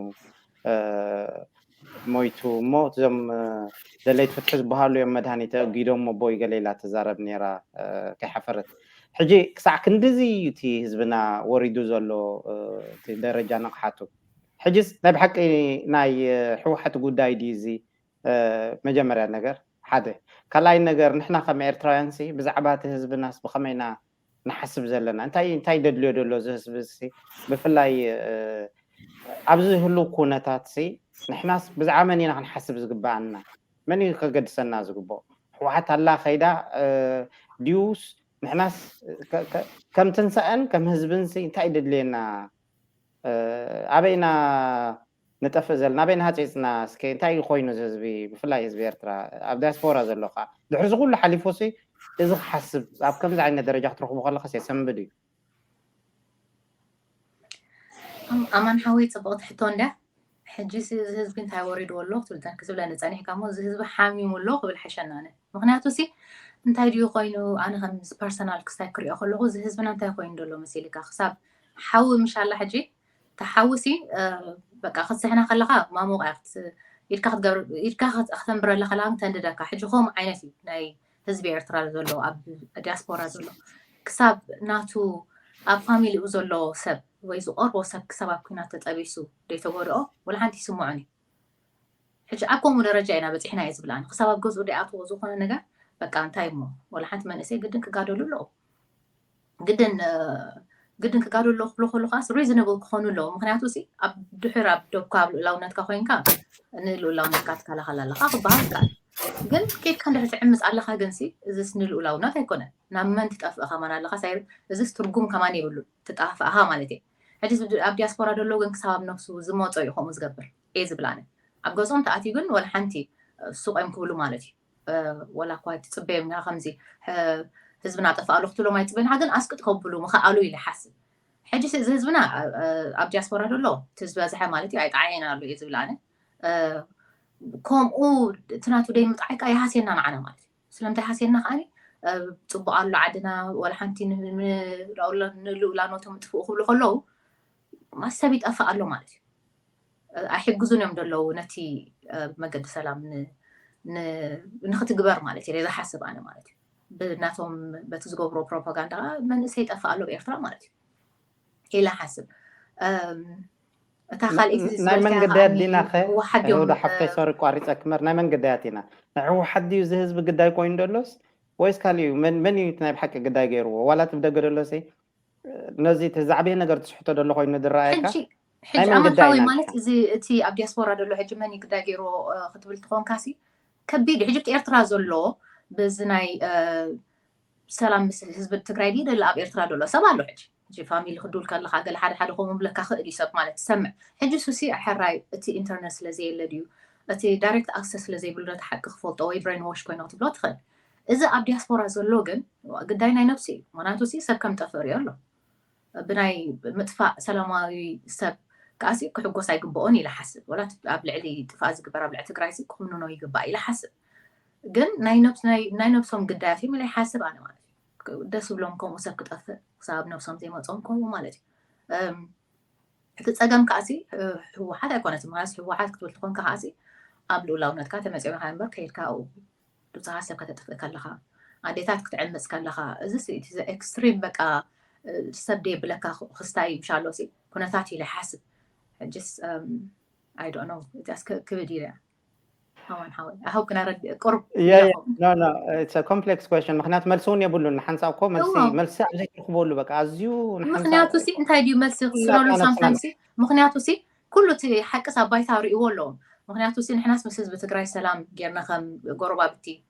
مويتو موت زم دليت فتح بحالو يوم مدهاني تقيدهم مبوي قليلا تزارب نيرا كحفرت حجي كسع كندزي تي حزبنا وريدو زلو تي درجة نقحاتو حجز نبحق ناي حوحة قداي ديزي مجمرة نقر حدا كلاي نقر نحنا خم إرترانسي بزعبات حزبنا بخمينا نحسب زلنا انتاي دلو زي بفلاي أبزي هلو كونتاتسي نحناس بزعامنينا هنحسب زقبانا مني قد سنة زقبو وحتى الله خيدا ديوس نحناس كم تنسأن كم هزبنسي انتاي دلينا أبينا نتفزل نبينا هاتيسنا سكي انتاي خوينو زبي بفلاي زبي إرترا أبداس فورا زلوخا دحرز قول لحليفوسي إذا حسب أب كم زعينا درجات تروح مخلقة سيسنبدي أمان حوي تبغى تحطون له حجيس هزب كنت هوريد والله تلتان كسب لنا تاني كامو هزب حامي والله قبل حشنا مغنياتو سي انتي ديو قوينو انا خمس بيرسونال كساكري اخو لغو هزبنا انتي قوين دولو مسيلك خساب حاول مش الله حجي تحاوسي بقى خص احنا خلقا ما مو وقت يركاخت اختم برا لخلام تندداك حجي خوم عينتي ناي هزبي ارترا زولو اب دياسبورا زولو كساب ناتو اب فاميلي زولو سب ويزو أربو سك سبب كنا تتأبيسو ديتو ولا حنتي سمعني حج أكون مدرجة أنا بس إحنا يزبلان سبب جزء دي أتو وزوخنا نجا بكان تايمو ولا حنت من إسي جدا كقادو له جدا كقادو له خاص reasonable كخونو له مخنياتو سي أب دحرة دوكاب لو نتكا خوين كان نلو لو نتكات كلا خلا لخا خبار كان جن كيف كان رح تعمس على خا جنسي إذا سنلو لو نتا يكون نعمن تتأفق خمان على خا سير إذا ترجم كمان يقولوا تتأفق ها مالتي حديث اب دياسبورا دلو ግን ክሳብ ነፍሱ ዝሞፀ ይኹም ዝገብር እየ ዝብላነ ኣብ ገዞም ተኣትዩ ግን ወላ ሓንቲ ሱቅ ይምክብሉ ማለት እዩ ወላ እኳ ትፅበየምና ከምዚ ህዝብና ጠፋኣሉ ክትብሎም ኣይፅበይና ግን ኣስቅጥ ከብሉ ምኽኣሉ ኢለ ሓስብ ሕጂ እዚ ህዝብና ኣብ ዲያስፖራ ደሎ እቲ ዝበዝሐ ማለት እዩ ኣይጣዓየና ኣሎ እየ ዝብላነ ከምኡ ትናቱ ደይ ምጥዓይካ ይሃስየና ንዓና ማለት እዩ ስለምንታይ ሃስየና ከዓኒ ፅቡቅ ኣሎ ዓድና ወላ ሓንቲ ንልኡላኖቶም ጥፍኡ ክብሉ ከለዉ ማሰብ ይጠፋ ኣሎ ማለት እዩ ኣይሕግዙን እዮም ደለው ነቲ መገዲ ሰላም ንኽትግበር ማለት እዩ ዝሓስብ ኣነ ማለት እዩ ብናቶም በቲ ዝገብሮ ፕሮፓጋንዳ መንእሰይ ይጠፋ ኣሎ ብኤርትራ ማለት እዩ ኢላ ሓስብ እታ ካልኢት ናይ መንገድያት ዲና ኸ ወደ ሓፍታይ ሰሪ ቋሪፀክ መር ናይ መንገድያት ኢና ንዕው ሓዲ እዚ ህዝቢ ግዳይ ኮይኑ ደሎስ ወይስ ካልዩ መን እዩ ናይ ብሓቂ ግዳይ ገይርዎ ዋላ ትብደገ ደሎሰ ነዚ ተዛዕበየ ነገር ትስሕቶ ደሎ ኮይኑ ድራኣየካ ሕጂ ዓመታዊ ማለት እዚ እቲ ኣብ ዲያስፖራ ደሎ ሕጂ መን ግዳይ ገይሮ ክትብል ትኾን ካሲ ከቢድ ሕጂ ኤርትራ ዘሎ በዚ ናይ ሰላም ምስ ህዝቢ ትግራይ ዲ ደሎ ኣብ ኤርትራ ደሎ ሰብ ኣሎ ሕጂ ፋሚሊ ክዱል ከለካ ገለ ሓደ ሓደ ከምኡ ብለካ ክእል እዩ ሰብ ማለት ትሰምዕ ሕጂ ሱሲ ኣሕራይ እቲ ኢንተርነት ስለዘየለ ድዩ እቲ ዳይሬክት ኣክሰስ ስለዘይብሉ ተሓቂ ክፈልጦ ወይ ብሬን ዋሽ ኮይኑ ክትብሎ ትኽእል እዚ ኣብ ዲያስፖራ ዘሎ ግን ግዳይ ናይ ነፍሲ እዩ ምክንያቱ ሲ ሰብ ከም ጠፍእ ሪኦ ኣሎ ብናይ ምጥፋእ ሰላማዊ ሰብ ካሲ ክሕጎስ ኣይግብኦን ኢለ ሓስብ ወላ ኣብ ልዕሊ ጥፋእ ዝግበር ኣብ ልዕሊ ትግራይ ሲ ክምንኖ ይግባእ ኢለ ሓስብ ግን ናይ ነብሶም ግዳያት እዮም ኢለ ሓስብ ኣነ ማለት እዩ ደስ ብሎም ከምኡ ሰብ ክጠፍእ ክሳብ ነብሶም ዘይመፆም ከምኡ ማለት እዩ እቲ ፀገም ካሲ ህወሓት ኣይኮነት ማለት ህወሓት ክትብል ትኾንካ ካሲ ኣብ ልኡላውነትካ ተመፂውካ እምበር ከይድካ ብዙሓት ሰብ ከተጥፍእ ከለካ ኣዴታት ክትዕምፅ ከለካ እዚ እቲ ኤክስትሪም በቃ ሰብ ደይብለካ ክስታይ ምሻሎ ሲ ኩነታት ኢለ ሓስብ ሕጅስ I don't know it's كبد إلى هون حاول I hope كنا رد قرب no it's a complex question مخنات ملسون يقولون نحنساوكو ملسي عزيز يقبلوا بقى أزيو مخناتو سي انت هيديو ملسي خسرانو سامتايمسي مخناتو سي كله تي حق ساباي تاوري يقولون مخناتو سي نحناس مسز بتقراي سلام جيرنا خم قربا بتي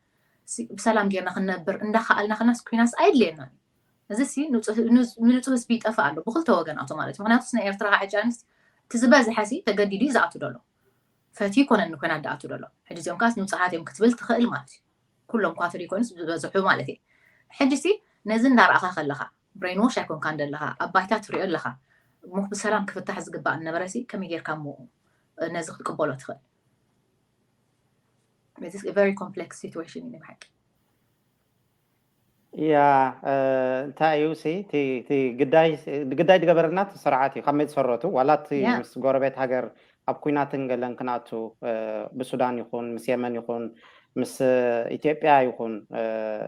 بسلام جيرنا خنبر اندخلنا خناس كيناس ايدلينا እዚ ሲ ንጹህ ስፒድ ጠፋ ኣሎ ብክልተ ወገናቱ ማለት ምክንያቱ ስነ ኤርትራ ሓጃንስ ትዝበዝሐ ሲ ተገዲዱ ይዛኣቱ ደሎ ፈቲ ኮነን ኮና ዳኣቱ ደሎ ሕጂ ዚኦም ካስ ንጹሃት እዮም ክትብል ትኽእል ማለት ኩሎም ኳተሪ ኮይንስ ዝበዝሑ ማለት እዩ ሕጂ ሲ ነዚ እንዳረኣኻ ከለኻ ብሬን ዋሽ ኣይኮንካ እንደለኻ ኣባይታ ትሪኦ ኣለኻ ሙክ ብሰላም ክፍታሕ ዝግባእ ነበረ ሲ ከመይ ጌርካ ሞ ነዚ ክትቅበሎ ትኽእል This is a very complex situation in the يا تايو سي تي قداي دغبرنا تسرعاتي خميت سرتو ولا تي مس غوربيت هاجر اب كويناتن غلن كناتو بسودان يكون مس يمن يكون مس ايثيوبيا يكون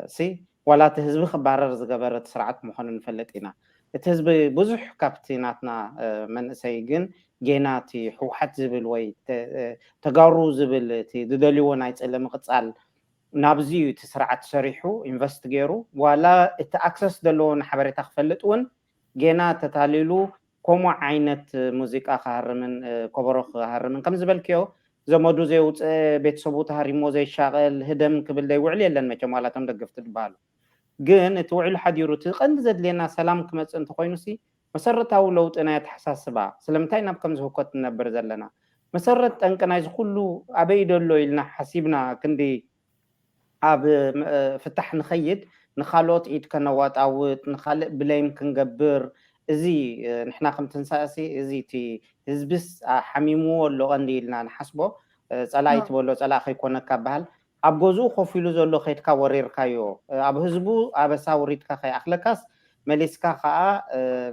سي ولا تهزب خبارر زغبرت سرعات مخن نفلطينا تهزب بزح كابتيناتنا من سيغن جيناتي حوحت زبل وي تغارو زبل تي ددليو ناي صلم قصال نابزيو تسرعت سريحو انفست غيرو ولا ات اكسس دلون حبريت خفلطون جينا تتاليلو كومو عينت موسيقى خارمن كبرخ خارمن كم زبلكيو زمودو زيوت بيت سبوت هاريمو زي شاغل هدم كبل داي وعلي لن مجمالاتهم دغفت دبالو جن توعل حديرو تقند زد لنا سلام كمص انت خوينسي مسرتاو لوطنا يتحساسبا سلامتاي ناب كم زهكوت نبر زلنا مسرت انقنا يزخلو ابي دلو يلنا حسيبنا كندي اب فتح نخيد نخالوت ايد كنوات او نخالق بلايم كنجبر زي نحنا كم تنساسي زي تي هزبس حميمو لو قنديلنا نحسبه صلايت بولو صلا خيكون كبال ابغزو خوفيلو زلو خيتكا وريركايو اب هزبو ابسا وريتكا خي اخلكاس مليسكا خا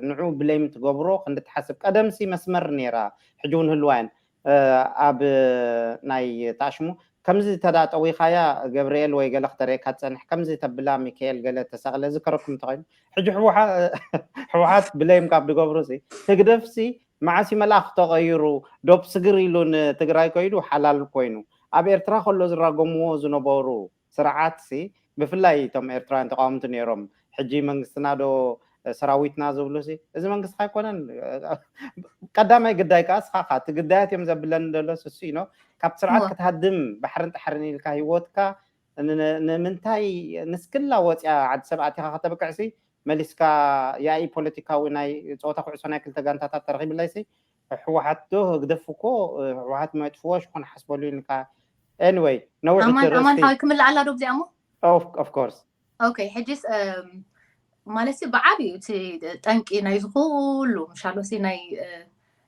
نعو بليم تغبرو خند تحسب قدمسي مسمر نيرا حجون هلوان اب ناي تاشمو كمزي تداطوي خايا جبريل وي قال اختري كاتسنح كمزي تبلا ميكائيل قال تسغله ذكركم تقول حجو حوحات بلايم كاب دغبروسي تقدفسي معاسي ملاخ تغيرو دوب سغريلون تግራይ ኮይዱ حلال ኮይኑ ኣብ ኤርትራ ከሎ ዝራገምዎ ዝነበሩ ስርዓትሲ ብፍላይ እቶም ኤርትራውያን ተቃውምቲ ነይሮም ሕጂ መንግስትና ዶ ሰራዊትና ዝብሉሲ እዚ መንግስት ኣይኮነን ቀዳማይ ግዳይ ካስኻ ትግዳያት እዮም ዘብለን ደሎስ እሱ ኢኖ ካብ ስርዓት ከተሃድም ባሕርን ተሕርን ኢልካ ህይወትካ ንምንታይ ንስክላ ወፅያ ዓዲ ሰብኣቲኻ ከተበቅዕሲ መሊስካ ያይ ፖለቲካዊ ናይ ጾታ ኩዕሶ ናይ ክልተ ጋንታታት ተረኺብላይሲ حوحات دو هدفكو حوحات ما يتفوش كون حسبوا لينكا anyway نوع أمان هاي كمل على روب زعمو of course okay حجز مالسي بعابي تانكي نايزقول ومشالو سي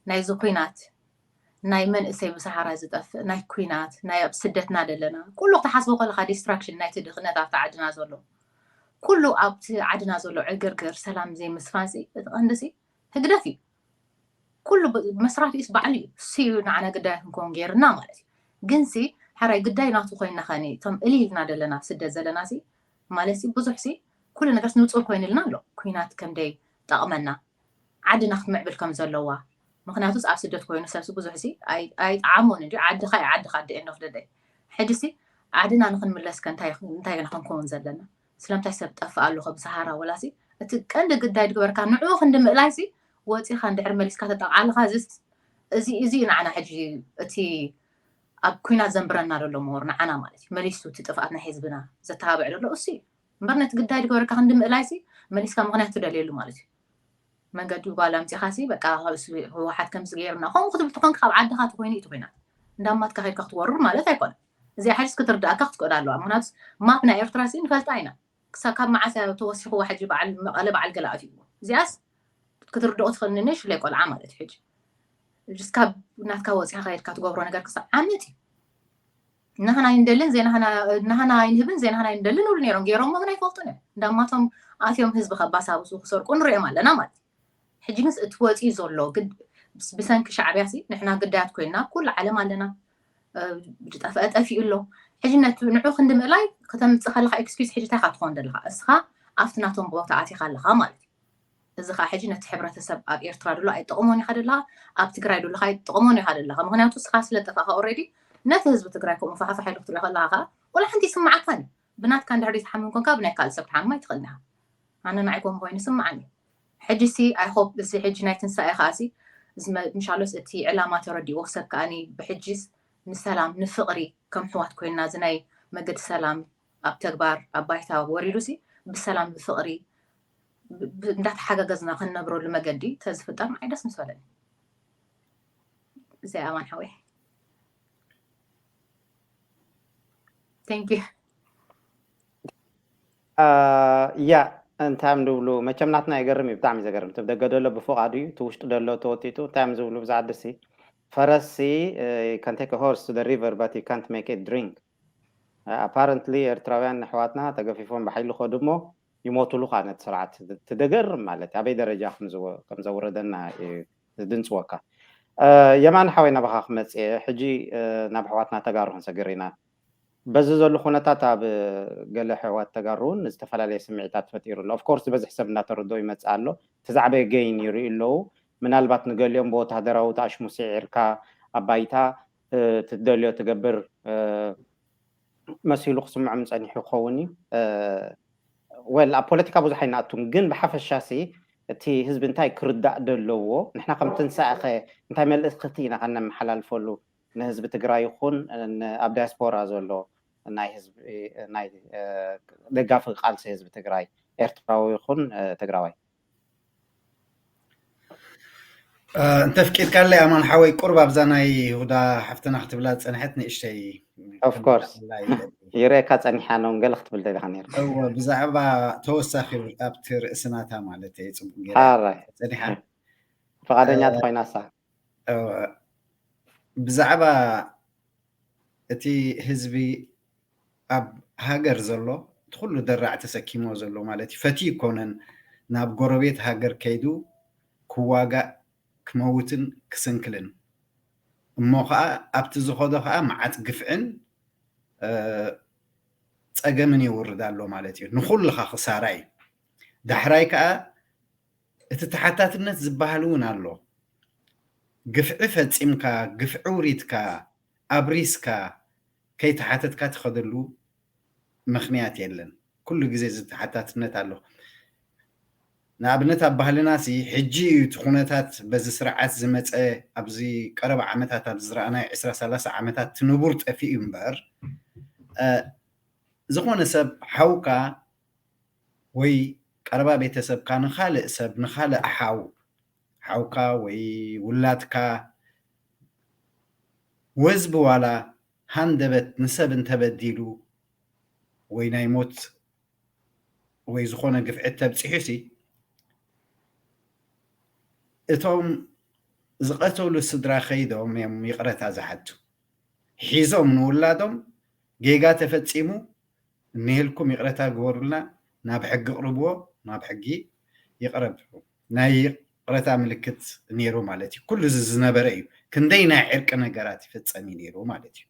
نايزقينات ناي من اسي بسحرة زطف ناي كوينات ناي بسدتنا دلنا كله تحسبوا كل خا distraction ناي تدخلنا تاع عدنا زولو كله ابت عدنا زولو عقرقر سلام زي مسفانسي عندسي هدرتي كله مسرات يسبع لي سيو نعنا قداي نكون غيرنا مالتي جنسي حراي قداي ناتو خوينا خاني تم قليلنا دلنا سد زلناسي مالسي بزحسي كل نغاس نوصل كوين لنا لو كوينات كم داي طقمنا عدنا خمعبل كم زلوا مخناتوس اب سدت كوين سلسو بزحسي اي عامون ندي عد خاي end of the day حدسي عدنا نخنملس كنتاي نكون زلنا سلامتاي سب طفالو خب سهارا ولاسي اتقند قداي دغبركا نعو خندم لايسي واتي خان دحر مليسكا تطعال غازس ازي نعنا حجي اتي اب كوينا زنبرنا دلو مور نعنا مالتي مليسو تطفاتنا حزبنا زتابع دلو اسي مبرنا تقداي دغبركا خندم لايسي مليسكا مغنيات دليلو مالتي منقدو بالامتي خاسي بقى هو واحد كم صغيرنا هم خدم تكون خاب عدها تكويني تكوينا ndammat ka hayka tworur ማለት አይቆን እዚ ሓድስ ክትርዳእካ ክትቆዳሉ አምናት ማፕና ኤርትራሲን ፈልጣይና ክሳካ ማዓሳ ተወሲኹ ዋሕጂ በዓል መቀለ በዓል ገላአት እዩ እዚያስ ክትርዳኦ ትኽንንሽ ለቆልዓ ማለት ሕጂ ጅስካ ናትካ ወፂኻ ኸይድካ ትገብሮ ነገር ክሳ ዓመት نحنا يندلن زين نحنا ينهبن زين نحنا يندلن ولا نيرون غيرهم ما يفوتونه داماتهم آتيهم حزب خباسة وسوق صار كون رأي مالنا مات حجينس تواتي زولو قد بسنك شعبياسي نحنا قدات كوينا كل عالم عندنا بتتفقت أفي له حجينا نعو خندم إلاي ختم تخلق إكسكيوز حجي تاخد خوند لها أسخا أفتناتهم بوقت عاتي خلها مالت إذا حجينا تحبرة السب أب إيرترا دولة أي تقوموني خد لها أب تقرأ دولة هاي تقوموني خد لها مهنا تسخاس لتفاها already نفذ بتقرأكم مفاحة حلو تروح لها ولا حنتي سمع ثاني بنات كان دحري يتحملون كابنا قال سبت عام ما يدخلناها أنا معكم بوين سمعني حجسي I hope بس حج نايتن ساي خاسي زم إن شاء الله ستي علامات ردي وصل كأني بحجس نسلام نفقري كم حوات كوينا زناي مجد سلام أبتكبر أبايتا وريلوسي بالسلام بفقري بدات حاجة جزنا خلنا برو المجدي تزفتر معي دس مسؤولين زي أمان حوي Thank you. يا أنت عم دولو ما كم نعطنا يجرمي بتعمل زجرم تبدأ جدول بفوق عدي توش تدلو توتيتو تعمل زولو بزعد السي فرسي can take a horse to the river but he can't make it drink. Apparently إرتراويان نحواتنا تجفيفون بحيلو خدمه يموتوا له قانة سرعة تدجرم مالت عبي درجة كم زوردنا دنس وكا. يمان حوينا بخاخ مس حجي نبحواتنا تجارهم سجرينا. بززلو خونتات اب قال حوات تقارون استفلالي سمعتات فتيرو اوف كورس بز حسبنا تردو يمصالو تزعبه جين يريلو من البات نقول يوم بوت هدراو تاش مسعركا ابايتا تدليو تقبر مسيلو خصم مصني خوني ولا بوليتيكا بوز حيناتون جن بحفشاسي تي حزب انتاي كردا دلوو نحنا كم تنساخه انتاي ملختينا خنا محلال فولو نحزب تግራይ ይኹን ኣብ ዲያስፖራ ዘሎ ናይ ህዝብ ናይ ደጋፍ ቃልሲ ህዝብ ትግራይ ኤርትራዊ ይኹን ትግራዋይ انت فكيت قال لي امان حوي قرب ابزا ናይ ይሁዳ ሓፍትና ክትብላ ፀንሐት ንእሽተይ of course يريك صنيحة نونجل اختبل ده خنير هو بزعبة توسخ أبتر سناتها مالتي هاي صنيحة فقدنيا تخوينا صح بزعبة أتي حزبي أب هاجر زلو تخلو درع تسكيمو زلو مالتي فتي كونن ناب قربيت هاجر كيدو كواغا كموتن كسنكلن እሞ ከዓ ኣብቲ ዝኸዶ ከዓ መዓት ግፍዕን ፀገምን ይውርድ ኣሎ ማለት እዩ ንኩልኻ ክሳራ እዩ ዳሕራይ ከዓ እቲ ተሓታትነት ዝበሃል እውን ኣሎ ግፍዒ ፈፂምካ ግፍዒ ውሪድካ ኣብሪስካ ከይተሓተትካ ትኸደሉ ምክንያት የለን ኩሉ ግዜ ዝተሓታትነት ኣሎ ንኣብነት ኣብ ባህልና ሲ ሕጂ እዩ እቲ ኩነታት በዚ ስርዓት ዝመፀ ኣብዚ ቀረባ ዓመታት ኣብ ዝረኣናዮ 20-30 ዓመታት ትንቡር ጠፊኡ እምበር ዝኾነ ሰብ ሓውካ ወይ ቀረባ ቤተሰብካ ንኻልእ ሰብ ንኻልእ ሓውካ ወይ ውላድካ ወዝቢ ዋላ ሃንደበት ንሰብ እንተበዲሉ ወይ ናይ ሞት ወይ ዝኾነ ግፍዒት ተብፂሑ ሲ እቶም ዝቀተሉ ስድራ ከይዶም እዮም ይቕረታ ዝሓቱ ሒዞም ንውላዶም ጌጋ ተፈፂሙ ንህልኩም ይቕረታ ግበሩልና ናብ ሕጊ ቅርብዎ ናብ ሕጊ ይቕረብ ናይ ይቕረታ ምልክት ነይሩ ማለት እዩ ኩሉ ዝነበረ እዩ ክንደይ ናይ ዕርቂ ነገራት ይፍፀም ነይሩ ማለት እዩ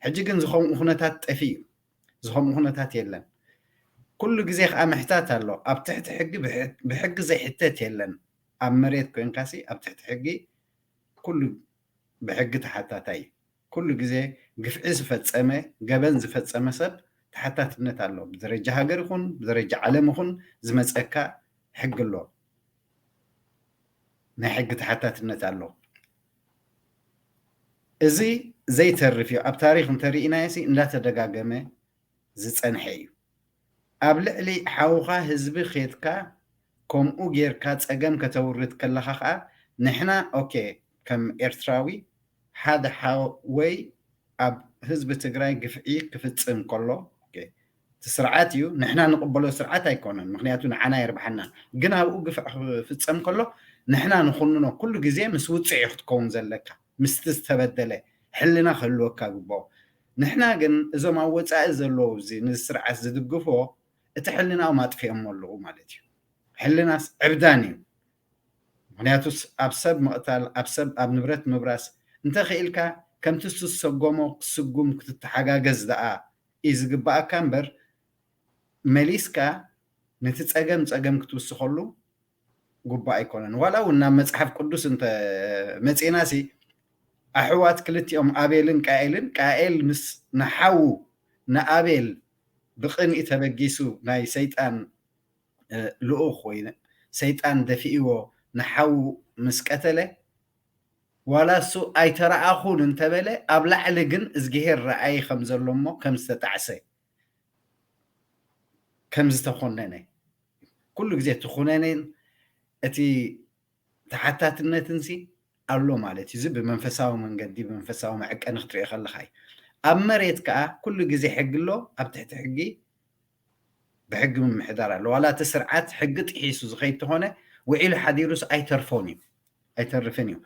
ሕጂ ግን ዝኸምኡ ኩነታት ጠፊ እዩ ዝኸምኡ ኩነታት የለን ኩሉ ግዜ ከዓ ምሕታት ኣሎ ኣብ ትሕቲ ሕጊ ብሕጊ ዘይሕተት የለን ኣብ መሬት ኮንካሲ ኣብ ትሕቲ ሕጊ ኩሉ ብሕጊ ተሓታታይ ኩሉ ግዜ ግፍዒ ዝፈፀመ ገበን ዝፈፀመ ሰብ ተሓታትነት ኣሎ ብደረጃ ሃገር ይኹን ብደረጃ ዓለም ይኹን ዝመፀካ ሕጊ ኣሎ ናይ ሕጊ ተሓታትነት ኣሎ እዚ ዘይተርፍ እዩ ኣብ ታሪክ እንተሪእናዮ ሲ እንዳተደጋገመ ዝፀንሐ እዩ ኣብ ልዕሊ ሓውካ ህዝቢ ኼድካ ከምኡ ጌርካ ፀገም ከተውርድ ከለካ ከዓ ንሕና ኦኬ ከም ኤርትራዊ ሓደ ወይ ኣብ ህዝቢ ትግራይ ግፍዒ ክፍፅም ከሎ እቲ ስርዓት እዩ ንሕና ንቕበሎ ስርዓት ኣይኮነን ምክንያቱ ንዓና ይርብሐና ግን ኣብኡ ግፍዒ ክፍፀም ከሎ ንሕና ንኹንኖ ኩሉ ግዜ ምስ ውፅዒ ክትከውን ዘለካ ምስቲ ዝተበደለ ሕልና ክህልወካ ግባኦ ንሕና ግን እዞም ኣብ ወፃኢ ዘለዉ እዚ ንስርዓት ዝድግፎ እቲ ሕልናው ማጥፊኦም ኣለዉ ማለት እዩ ሕልናስ ዕብዳን እዩ ምክንያቱ ኣብ ሰብ ምቕታል ኣብ ንብረት ምብራስ እንተኽኢልካ ከምቲ ዝሰጎሞ ክስጉም ክትተሓጋገዝ ደኣ እዩ ዝግባኣካ እምበር መሊስካ ነቲ ፀገም ክትውስኸሉ ጉባእ ኣይኮነን ዋላ እውን ናብ መፅሓፍ ቅዱስ እንተ መፂና ሲ ኣሕዋት ክልቲኦም ኣቤልን ቃኤል ምስ ንሓዉ ንኣቤል ብቕንኢ ተበጊሱ ናይ ሰይጣን ልኡኽ ወይ ሰይጣን ደፊእዎ ንሓዉ ምስ ቀተለ ዋላ እሱ ኣይተረኣኹን እንተበለ ኣብ ላዕሊ ግን እዝግሄር ረኣይ ከም ዘሎ እሞ ከም ዝተጣዕሰ ከም ዝተኾነነ ኩሉ ግዜ እቲ ኩነነን እቲ ተሓታትነትን ሲ ኣሎ ማለት እዩ እዚ ብመንፈሳዊ መንገዲ ብመንፈሳዊ መዐቀኒ ክትሪኦ ከለካ እዩ ኣብ መሬት ከዓ ኩሉ ግዜ ሕጊ ኣሎ ኣብ ትሕቲ ሕጊ ብሕጊ ምምሕዳር ኣሎ ዋላ እቲ ስርዓት ሕጊ ጥሒሱ ዝኸይድ ተኾነ ውዒሉ ሓዲሩስ ኣይተርፎን እዩ ኣይተርፍን እዩ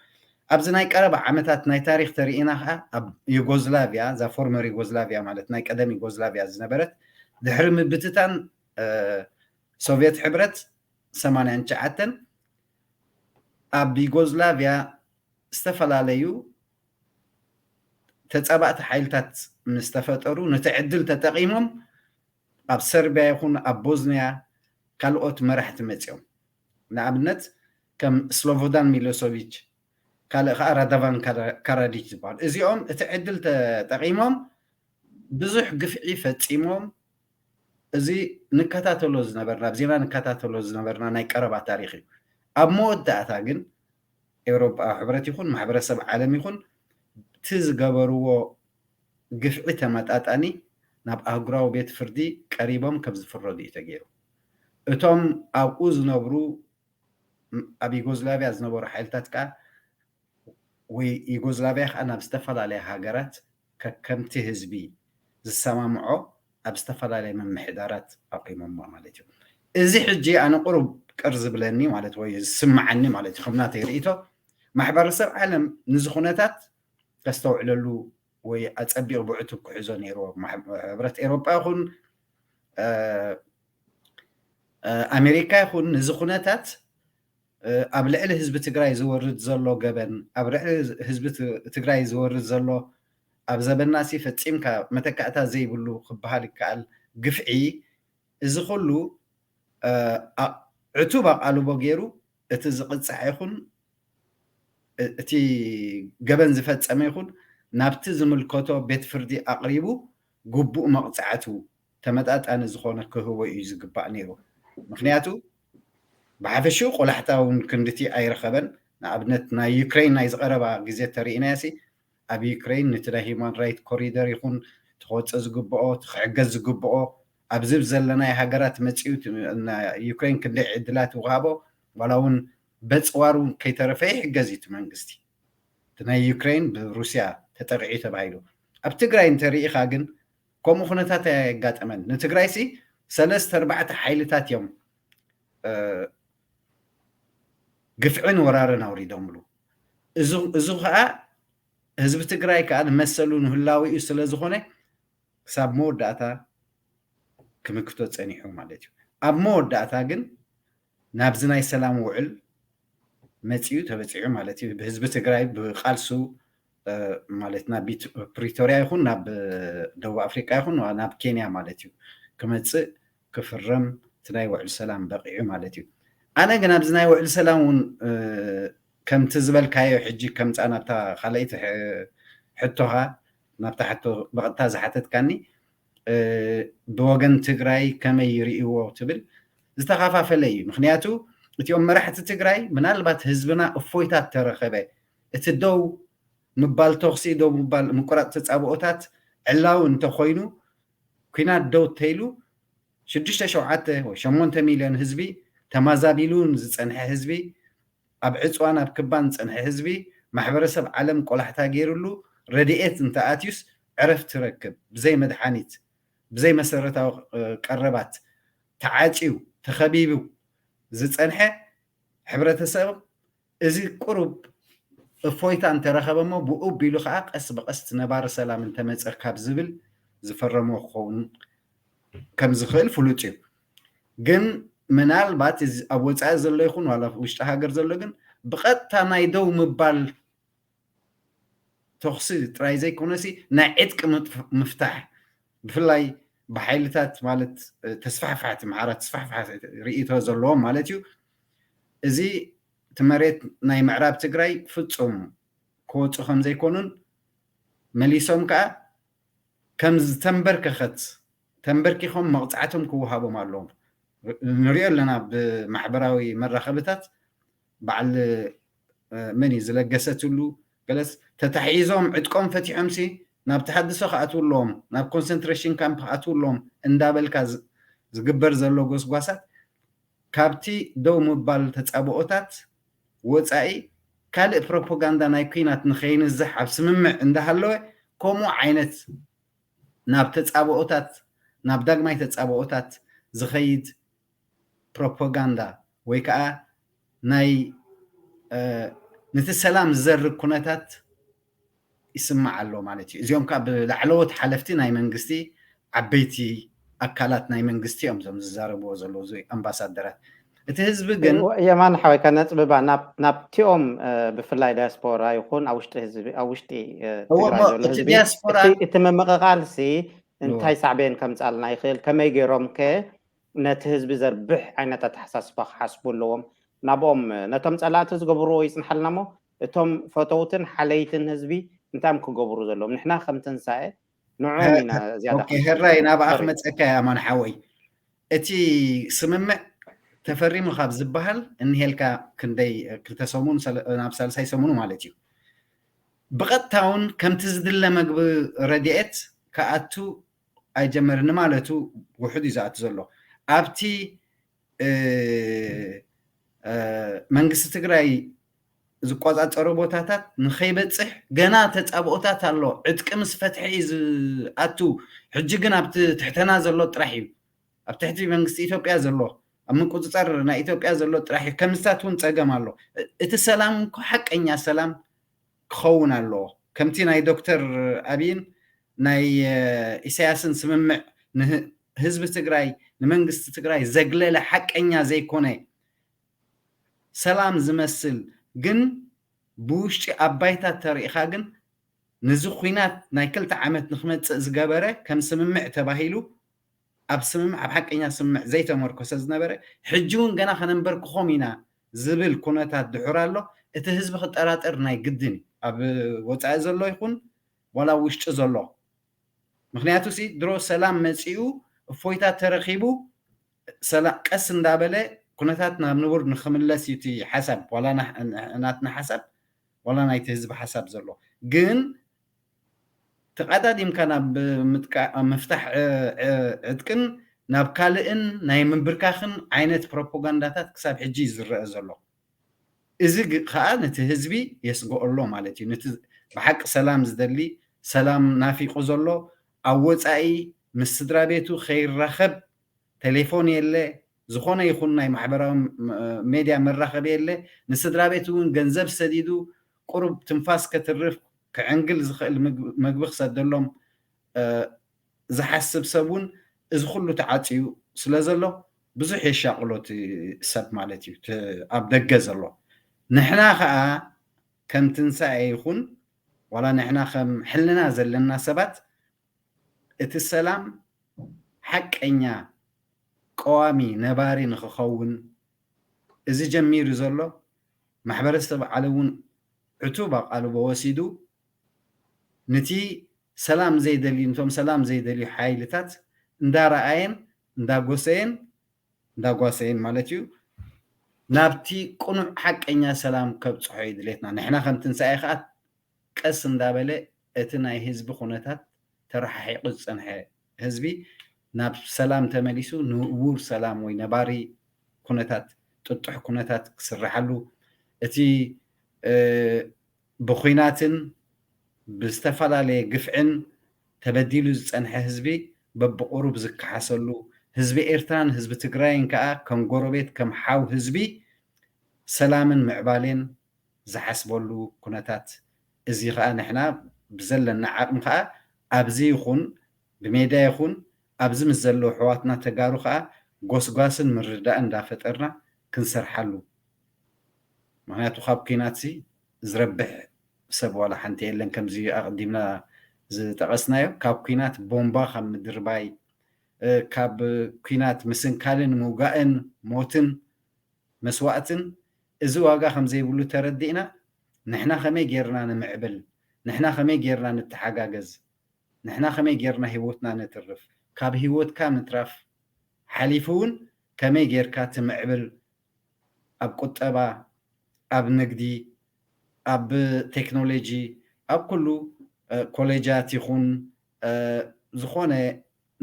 ኣብዚ ናይ ቀረባ ዓመታት ናይ ታሪክ ተሪኢና ከዓ ኣብ ዩጎዝላቪያ እዛ ፎርመር ዩጎዝላቪያ ማለት ናይ ቀደም ዩጎዝላቪያ ዝነበረት ድሕሪ ምብትታን ሶቪየት ሕብረት 89 ኣብ ዩጎዝላቪያ ዝተፈላለዩ ተፀባእቲ ሓይልታት ምስ ተፈጠሩ ነቲ ዕድል ተጠቒሞም ኣብ ሰርቢያ ይኹን ኣብ ቦዝንያ ካልኦት መራሕቲ መፅኦም ንኣብነት ከም ስሎቮዳን ሚሎሶቪች ካልእ ከዓ ራዳቫን ካራዲች ዝበሃሉ እዚኦም እቲ ዕድል ተጠቒሞም ብዙሕ ግፍዒ ፈፂሞም እዚ ንከታተሎ ዝነበርና ብዜና ንከታተሎ ዝነበርና ናይ ቀረባ ታሪክ እዩ ኣብ መወዳእታ ግን ኤውሮጳዊ ሕብረት ይኹን ማሕበረሰብ ዓለም ይኹን እቲ ዝገበርዎ ግፍዒ ተመጣጣኒ ናብ ኣህጉራዊ ቤት ፍርዲ ቀሪቦም ከም ዝፍረዱ እዩ ተገይሩ እቶም ኣብኡ ዝነብሩ ኣብ ዩጎዝላቪያ ዝነበሩ ሓይልታት ከዓ ወይ ዩጎዝላቪያ ከዓ ናብ ዝተፈላለየ ሃገራት كمتي هزبي زسمامعو أبستفلا من محدارات أقيمهم مالتي إزي حجي أنا قرب قرز بلني مالت وي سمعني مالتي خمناتي رئيتو محبر السب عالم نزخونتات تستوعب له وي أتصبيغ بعتو كحزو نيرو محبرت إيروبا يخون أمريكا يخون نزخونتات أب لعل حزب تግራይ ዝወርድ ዘሎ ገበን أب لعل حزب تግራይ ዝወርድ ዘሎ أب زبناسي ፈፂምካ መተካእታ ዘይብሉ ክበሃል ይከኣል ግፍዒ እዚ ኩሉ ዕቱብ ኣቃልቦ ገይሩ እቲ ዝቕፅዕ ይኹን እቲ ገበን ዝፈፀመ ይኹን ናብቲ ዝምልከቶ ቤት ፍርዲ ኣቕሪቡ ግቡእ መቕፅዓቱ ተመጣጣኒ ዝኾነ ክህቦ እዩ ዝግባእ ነይሩ ምክንያቱ بحفشو قلحتاون كندتي أيرخبن نابنت نا يوكرين نا يزقرب جزء تريناسي أبي يوكرين نتلا هيمان رايت كوريدور يكون تخوت أزقبقو تخعجز زقبقو أبزب زلنا يهجرات متسيوت إن يوكرين كل عدلات وغابو ولون بس وارون كي ترفيه جزيت من قستي تنا يوكرين بروسيا تترعي تبعيلو أبتقرأ إن تاريخ أجن كم خناتات جات أمن نتقرأ سي 3/4 حيلتات يوم قفعن ورارنا وريدهم له إذو خاء حزب تግራይ كأن مسلون هلاوي يسلزخونه ساب مود داتا كمكتو تصنيحو مالتي اب مود داتا ግን نابزناي سلام وعل مصيو تبصيو مالتي بحزب تግራይ بقالسو مالتنا بيت بريتوريا يكون ناب دو افريقيا يكون ناب كينيا مالتي كمص كفرم تناي وعل سلام بقيو مالتي أنا جناب زناي وعل سلامون كم تزبل كايو حجي كم أنا بتا خليت حتوها نبتا حتو بغتا زحتت كاني بوغن تግራይ كما يريئو تبل زتخافا فلي مخنياتو اتيوم مرحت تግራይ منالبات حزبنا افويتات ترخبه اتدو مبال توخسي دو مبال مقرات تصابوتات علاو انت خوينو كينا دو تيلو 6.7 مليون حزبي تمازابيلون زصنح حزبي اب عصوان اب كبان صنح حزبي محبرسب عالم قلحتا غيرلو رديئت انت اتيوس عرفت تركب بزي مدحانيت بزي مسرتاو قربات تعاچيو تخبيبو زصنح حبرتسب ازي قرب افويتا انت رخبمو بو بيلو خا قس بقس نبار سلام انت مصخاب زبل زفرمو خون كم زخيل فلوتي ግን ምናልባት ኣብ ወፃኢ ዘሎ ይኹን ዋላ ውሽጢ ሃገር ዘሎ ግን ብቐጥታ ናይ ደው ምባል ተኽሲ ጥራይ ዘይኮነሲ ናይ ዕጥቂ ምፍታሕ ብፍላይ ብሓይልታት ማለት ተስፋሕፋሕቲ ማዕራት ተስፋሕፋሕቲ ርእይቶ ዘለዎም ማለት እዩ እዚ ትመሬት ናይ ምዕራብ ትግራይ ፍጹም ክወፁ ከም ዘይኮኑን መሊሶም ከዓ ከም ዝተንበርከኸት ተንበርኪኾም መቕፅዓቶም ክወሃቦም ኣለዎም نريد لنا بمحبراوي مرة خبتات بعد مني زلقست له جلس تتحيزهم عدكم فتح أمسي ناب تحدثوا خاتول لهم ناب كونسنتريشن كامب خاتول لهم اندابل كاز زقبر زلوجوس قاسات كابتي دو مبال تتصابوتات وصاي كال بروباغندا نايكينات نخين الزحاب سممع اندهالوه كومو عينت ناب تتصابوتات ناب داغماي تتصابوتات زخيد بروباغندا ويكا ناي نتسلام زر كونتات يسمع له مالتي زيوم كاب لعلوت حلفتي ناي منغستي عبيتي اكالات ناي منغستي امزم زاربو زلو زي امباسادرات الحزب جن يمان حوي كانت ببا نابتيوم بفلاي دياسبورا يكون اوشتي حزب اوشتي هو دياسبورا اتممققالسي انتي صعبين كم صالنا يخيل كما يجيروم كه نت حزب زربح عينتا تحساسبا حسبوا لهم نابهم نتم صلات زغبرو يصنحلنامو اتم فوتوتن حليتن حزبي انتام كغبرو زلهم نحنا خمتن ساعه نعومنا زياده اوكي هراي نابا احمد سكا يا مان حوي اتي سممع تفريم خاب زبحل ان هلكا كندي كلتسمون ناب سالساي سمونو مالتي بقطاون كم تزدل مغب رديئت كاتو ايجمرن مالتو وحد يزات زلو ابتي منغست تግራይ ዝቆጻጸሩ ቦታታት ንኸይበጽሕ ገና ተጻብኦታት ኣሎ ዕጥቂ ምስ ፈትሒ ዝኣቱ ሕጂ ግን ኣብቲ ትሕተና ዘሎ ጥራሕ እዩ ኣብ ትሕቲ መንግስቲ ኢትዮጵያ ዘሎ ኣብ ምቁፅጻር ናይ ኢትዮጵያ ዘሎ ጥራሕ እዩ ከምዝታት እውን ፀገም ኣሎ እቲ ሰላም ሓቀኛ ሰላም ክኸውን ኣለዎ ከምቲ ናይ ዶክተር ኣብይን ናይ ኢሳያስን ስምምዕ ንህዝቢ ትግራይ ንመንግስቲ ትግራይ ዘግለለ ሓቀኛ ዘይኮነ ሰላም ዝመስል ግን ብውሽጢ ኣባይታት ተሪኢኻ ግን ነዚ ኩናት ናይ 2 ዓመት ንኽመፅእ ዝገበረ ከም ስምምዕ ተባሂሉ ኣብ ስምምዕ ኣብ ሓቀኛ ስምምዕ ዘይተመርኮሰ ዝነበረ ሕጂ እውን ገና ከነንበርክኾም ኢና ዝብል ኩነታት ድሑር ኣሎ እቲ ህዝቢ ክጠራጠር ናይ ግድን ኣብ ወፃኢ ዘሎ ይኹን ዋላ ውሽጢ ዘሎ ምክንያቱ ሲ ድሮ ሰላም መፂኡ እፎይታት ተረኺቡ ቀስ እንዳበለ ኩነታት ናብ ንቡር ንኽምለስ እዩ እቲ ሓሳብ ዋላ ናትና ሓሳብ ዋላ ናይቲ ህዝቢ ሓሳብ ዘሎ ግን ተቀዳዲምካ ናብ ምፍታሕ ዕጥቅን ናብ ካልእን ናይ ምንብርካኽን ዓይነት ፕሮፓጋንዳታት ክሳብ ሕጂ ዝረአ ዘሎ እዚ ከዓ ነቲ ህዝቢ የስግኦ ማለት እዩ ነቲ ብሓቂ ሰላም ዝደሊ ሰላም ናፊቁ ዘሎ ኣብ ወፃኢ ምስ ስድራ ቤቱ ከይራኸብ ቴሌፎን የለ ዝኾነ ይኹን ናይ ማሕበራዊ ሜድያ መራኸቢ የለ ንስድራ ቤቱ እውን ገንዘብ ሰዲዱ ቁሩብ ትንፋስ ከትርፍ ክዕንግል ዝኽእል ምግቢ ክሰደሎም ዝሓስብ ሰብ እውን እዚ ኩሉ ተዓፅዩ ስለ ዘሎ ብዙሕ የሻቅሎት ሰብ ማለት እዩ ኣብ ደገ ዘሎ ንሕና ከዓ ከም ትንሳኤ ይኹን ዋላ ንሕና ከም ሕልና ዘለና ሰባት እቲ ሰላም ሓቀኛ ቀዋሚ ነባሪ ንክኸውን እዚ ጀሚሩ ዘሎ ማሕበረሰብ ዓለ እውን ዕቱብ ኣቃልቦ ወሲዱ ነቲ ሰላም ዘይደልዩ ነቶም ሰላም ዘይደልዩ ሓይልታት እንዳረኣየን እንዳጓሰየን ማለት እዩ ናብቲ ቁኑዕ ሓቀኛ ሰላም ከብፅሖ ይድሌትና ንሕና ከም ትንሳኤ ከዓ ቀስ እንዳበለ እቲ ናይ ህዝቢ ኩነታት ተረሓሒቁ ዝፀንሐ ህዝቢ ናብ ሰላም ተመሊሱ ንውር ሰላም ወይ ነባሪ ኩነታት ጥጡሕ ኩነታት ክስራሓሉ እቲ ብኩናትን ብዝተፈላለየ ግፍዕን ተበዲሉ ዝፀንሐ ህዝቢ በብቁሩብ ዝከሓሰሉ ህዝቢ ኤርትራን ህዝቢ ትግራይን ከዓ ከም ጎረቤት ከም ሓው ህዝቢ ሰላምን ምዕባለን ዝሓስበሉ ኩነታት እዚ ከዓ ንሕና ብዘለና ዓቅሚ ከዓ ኣብዚ ይኹን ብሜድያ ይኹን ኣብዚ ምስ ዘለዉ ኣሕዋትና ተጋሩ ከዓ ጎስጓስን ምርዳእን እንዳፈጠርና ክንሰርሓሉ ምክንያቱ ካብ ኩናት ዝረብሕ ሰብ ዋላ ሓንቲ የለን ከምዚ ኣቀዲምና ዝጠቀስናዮ ካብ ኩናት ቦምባ ካብ ምድርባይ ካብ ኩናት ምስንካልን ምውጋእን ሞትን መስዋእትን እዚ ዋጋ ከም ዘይብሉ ተረዲእና ንሕና ከመይ ጌርና ንምዕብል ንሕና ከመይ ጌርና ንተሓጋገዝ ንሕና ከመይ ጌርና ሂወትና ነትርፍ ካብ ሂወትካ ምትራፍ ሓሊፉ እውን ከመይ ጌርካ ትምዕብል ኣብ ቁጠባ ኣብ ንግዲ ኣብ ቴክኖሎጂ ኣብ ኩሉ ኮሌጃት ይኹን ዝኾነ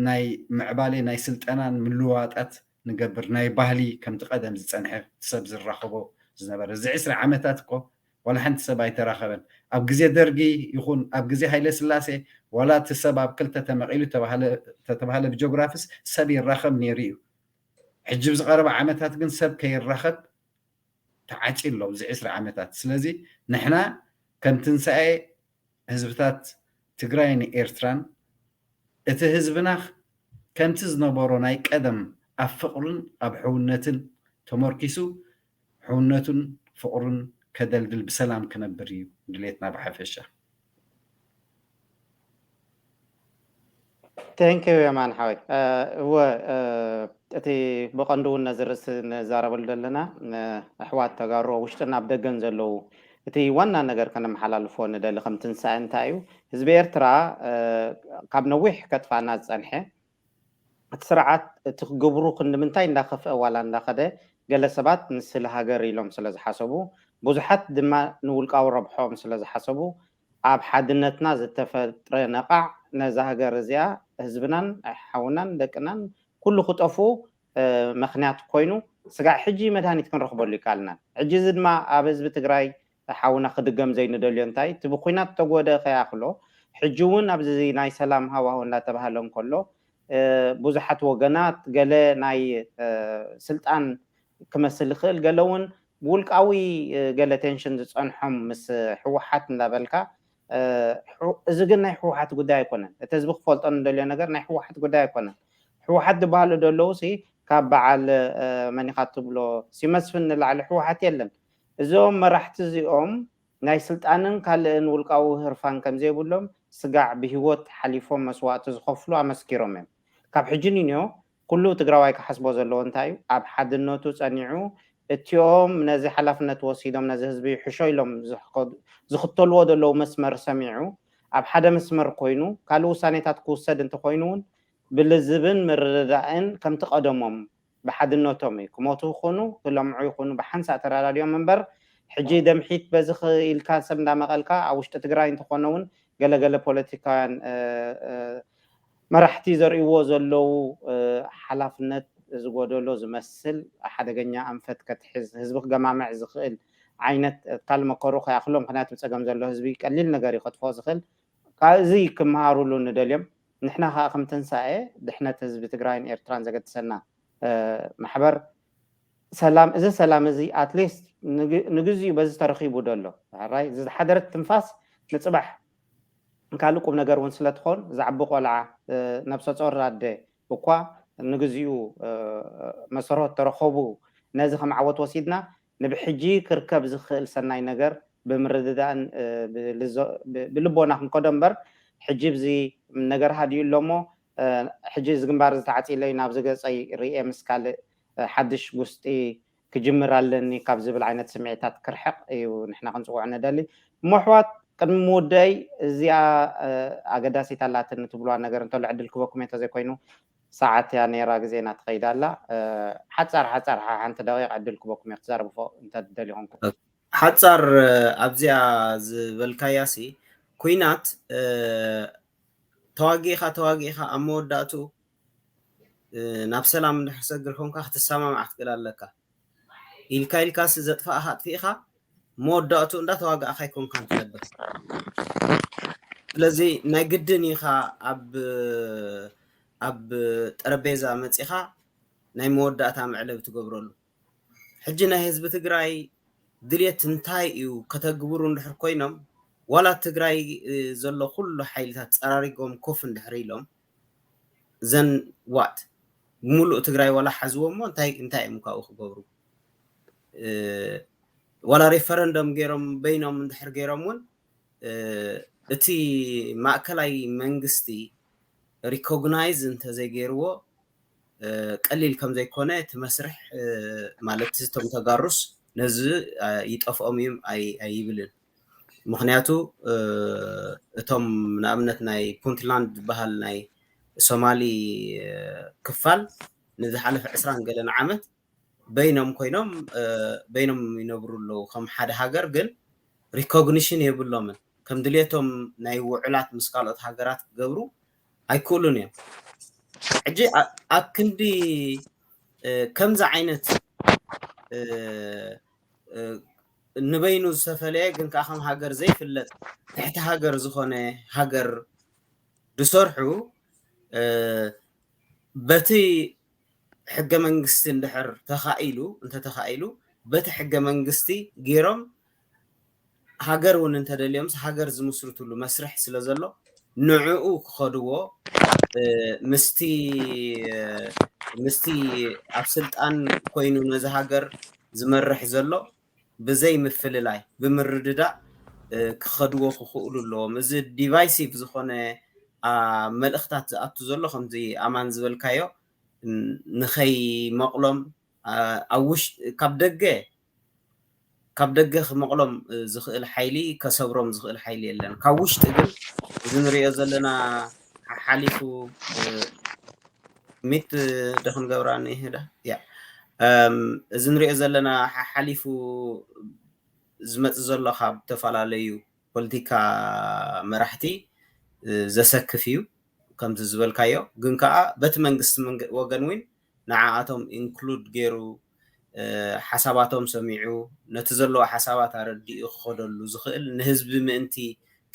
ናይ ምዕባለ ናይ ስልጠናን ምልዋጣት ንገብር ናይ ባህሊ ከምቲ ቀደም ዝፀንሐ ሰብ ዝራኸቦ ዝነበረ እዚ 20 ዓመታት እኮ ዋላ ሓንቲ ሰብ ኣይተራኸበን ኣብ ግዜ ደርጊ ይኹን ኣብ ግዜ ሃይለ ስላሴ ዋላ እቲ ሰብ ኣብ ክልተ ተመቂሉ ተተባሃለ ብጂኦግራፊስ ሰብ ይራኸብ ነይሩ እዩ ሕጂ ብዝቀረበ ዓመታት ግን ሰብ ከይራኸብ ተዓጪሎ እዚ 20 ዓመታት ስለዚ ንሕና ከም ትንሳኤ ህዝብታት ትግራይን ኤርትራን እቲ ህዝብና ከምቲ ዝነበሮ ናይ ቀደም ኣብ ፍቅርን ኣብ ሕውነትን ተመርኪሱ ሕውነቱን ፍቅሩን ከደልድል ብሰላም ክነብር እዩ ድሌትና ብሓፈሻ ቴንኪዩ የማን ሓወይ እወ እቲ ብቐንዱ እውን ነዚ ርእሲ ንዛረበሉ ዘለና ኣሕዋት ተጋሩ ውሽጥና ኣብ ደገን ዘለው እቲ ዋና ነገር ከነመሓላልፎ ንደሊ ከም ትንሳኤ እንታይ እዩ ህዝቢ ኤርትራ ካብ ነዊሕ ከጥፋና ዝፀንሐ እቲ ስርዓት እቲ ክገብሩ ክንምንታይ እንዳኸፍአ ዋላ እንዳኸደ ገለ ሰባት ንስለ ሃገር ኢሎም ስለ ዝሓሰቡ ብዙሓት ድማ ንውልቃዊ ረብሖም ስለ ዝሓሰቡ ኣብ ሓድነትና ዝተፈጥረ ነቃዕ ነዛ ሃገር እዚኣ ህዝብናን ሓውናን ደቅናን ኩሉ ክጠፉ ምክንያት ኮይኑ ስጋዕ ሕጂ መድሃኒት ክንረክበሉ ይካልና ሕጂ እዚ ድማ ኣብ ህዝቢ ትግራይ حاونا خدقم زي ندليون تاي تبقينا تقوده خياخلو حجون أبزي ناي سلام هوا لا تبهلهم كله بوزحت وجنات قال ناي سلطان كمسل خل قالون بقولك قوي قال تنشن تصنحهم مس حوحات نلابلكا إذا قلنا حوحات قداي يكونن تزبخ فلطان دليون نجر ناي حوحات قداي يكونن حوحات دبالو دلوسي كابعال ماني خاطب له سيمسفن على حوحات يلن زوم مرحت زيهم ناي سلطانن كالن ولقاو هرفان كم زي بقولهم سقع بهوت حليفهم مسوات زخفلو أمسكيرهم كاب حجنينيو كله تقراوي كحسبو زلو انتايو اب حد النوتو صنيعو اتيوم نزي حلفنا توسيدهم نزي حزبي حشويلهم زخطلو دلو مسمر سميعو اب حدا مسمر كوينو كالو سانيتات كوسد انت كوينون بالزبن مردائن كم تقدمهم بحد النوتوم كموتو خونو كلمعو يخونو بحنسا ترى اليوم منبر حجي دمحيت بزخ الكاسب دا مقالكا او وشت تقراي انت كونون قال بوليتيكان مرحتي زريو زلو حلفنت زغودلو زمسل حدغኛ انفت كتحز حزبك جماعه زخيل عينت كلمه كروخ ياخلهم كنات بصقم زلو حزبي قليل نغير يخطفو زخيل كازي كمهارولو ندليم نحنا خم تنساء دحنا حزب تግራይን ኤርትራን ዘገተሰና محبر سلام اذا سلام زي اتليست نغزي بز ترخيبو دلو راي زي حدرت تنفاس نصبح كالقوم ነገር ውን ስለትኾን زعب ቆልዓ ነብሰ ጾር አደ እኳ ንግዚኡ መሰረት ተረኸቡ ነዚ ከመዓወት ወሲድና ንብሕጂ ክርከብ ዝኽእል ሰናይ ነገር ብምርድዳን ብልቦና ክንቆደምበር ሕጂ ብዚ ነገር ሃዲዩሎሞ ሕጂ ዝግንባር ዝተዓፂለይ ናብ ዝገፀይ ርኤ ምስካል ሓድሽ ጉስጢ ክጅምር ኣለኒ ካብ ዝብል ዓይነት ስምዒታት ክርሕቕ እዩ ንሕና ክንፅውዕ ንደሊ ምሕዋት قدم موداي زيا أقداسي تلاتن تبلوا نجار انتو العدل كوبكم يتزي كوينو ساعات يعني راجزينا تقيد الله حتصار انت دقيق عدل كوبكم يخزار بفوق انت تدلي هونكم حتصار أبزيا بالكياسي كوينات تواجيخا أمود داتو نفسلام نحسجل هونكا اختسامة مع اختلال لك الكاس زدفاء هات فيها موداتو اندا تواقع اخي كون كان تلبس لذي نايقدني خا اب تربيزا مصيخا ناي موداتا معلب تقبرلو حجنا حزب تግራይ ድልየት እንታይ እዩ ከተግብሩ እንድሕር ኮይኖም ወላ ትግራይ ዘሎ ኩሉ ሓይልታት ጸራሪጎም ኮፍ እንድሕር ኢሎም ዘን ዋት ሙሉእ ትግራይ ወላ ሓዝዎሞ እንታይ እዮም ካብኡ ክገብሩ ولا ريفرندم غيرهم بينهم اندحر غيرهم اتي ماكلاي منغستي ريكوغنايز انت زي غيرو قليل كم زي كونه تمسرح مالت ستم تغارس نز يطفهم اي يبلن مخنياتو اتم نامنت ناي بونتلاند بحال ناي سومالي كفال نز حلف 20 قلنا عامت بينهم كوينهم بينهم ينبروا له كم حدا هاجر جن ريكوغنيشن يبلو من كم دليتهم ناي وعلات مسقالات هاجرات قبروا اي كولونيا اجي اكندي كم ذا عينت نبينو السفليه كن كاخم هاجر زي فلت تحت هاجر زخونه هاجر دسرحو بتي حق منغستي اندحر تخايلو انت تخايلو بت حق منغستي غيرم هاجر ون انت دليمس هاجر زمسرتلو مسرح سلازلو نعو خدو مستي ابسلطان كوينو نز هاجر زمرح زلو بزي مفللاي بمرددا كخدو خخولو مز ديفايسيف زخونه ملختات اتو زلو خمزي امان زبلكايو نخي مقلم اوش كبدغه مقلم زخيل حيلي كسبرم زخيل حيلي يلن كاوش تقل زنريا زلنا حليفو ميت دخن غبراني هدا يا زنريا زلنا حليفو زمت زلو خاب تفعلاليو بوليتيكا مرحتي زسكفيو كم تزبل كايو جن كا بت منغست وغن وين نعاتهم انكلود غيرو ሓሳባቶም ሰሚዑ ነቲ ዘለዎ ሓሳባት ኣረዲኡ ክኸደሉ ዝኽእል ንህዝቢ ምእንቲ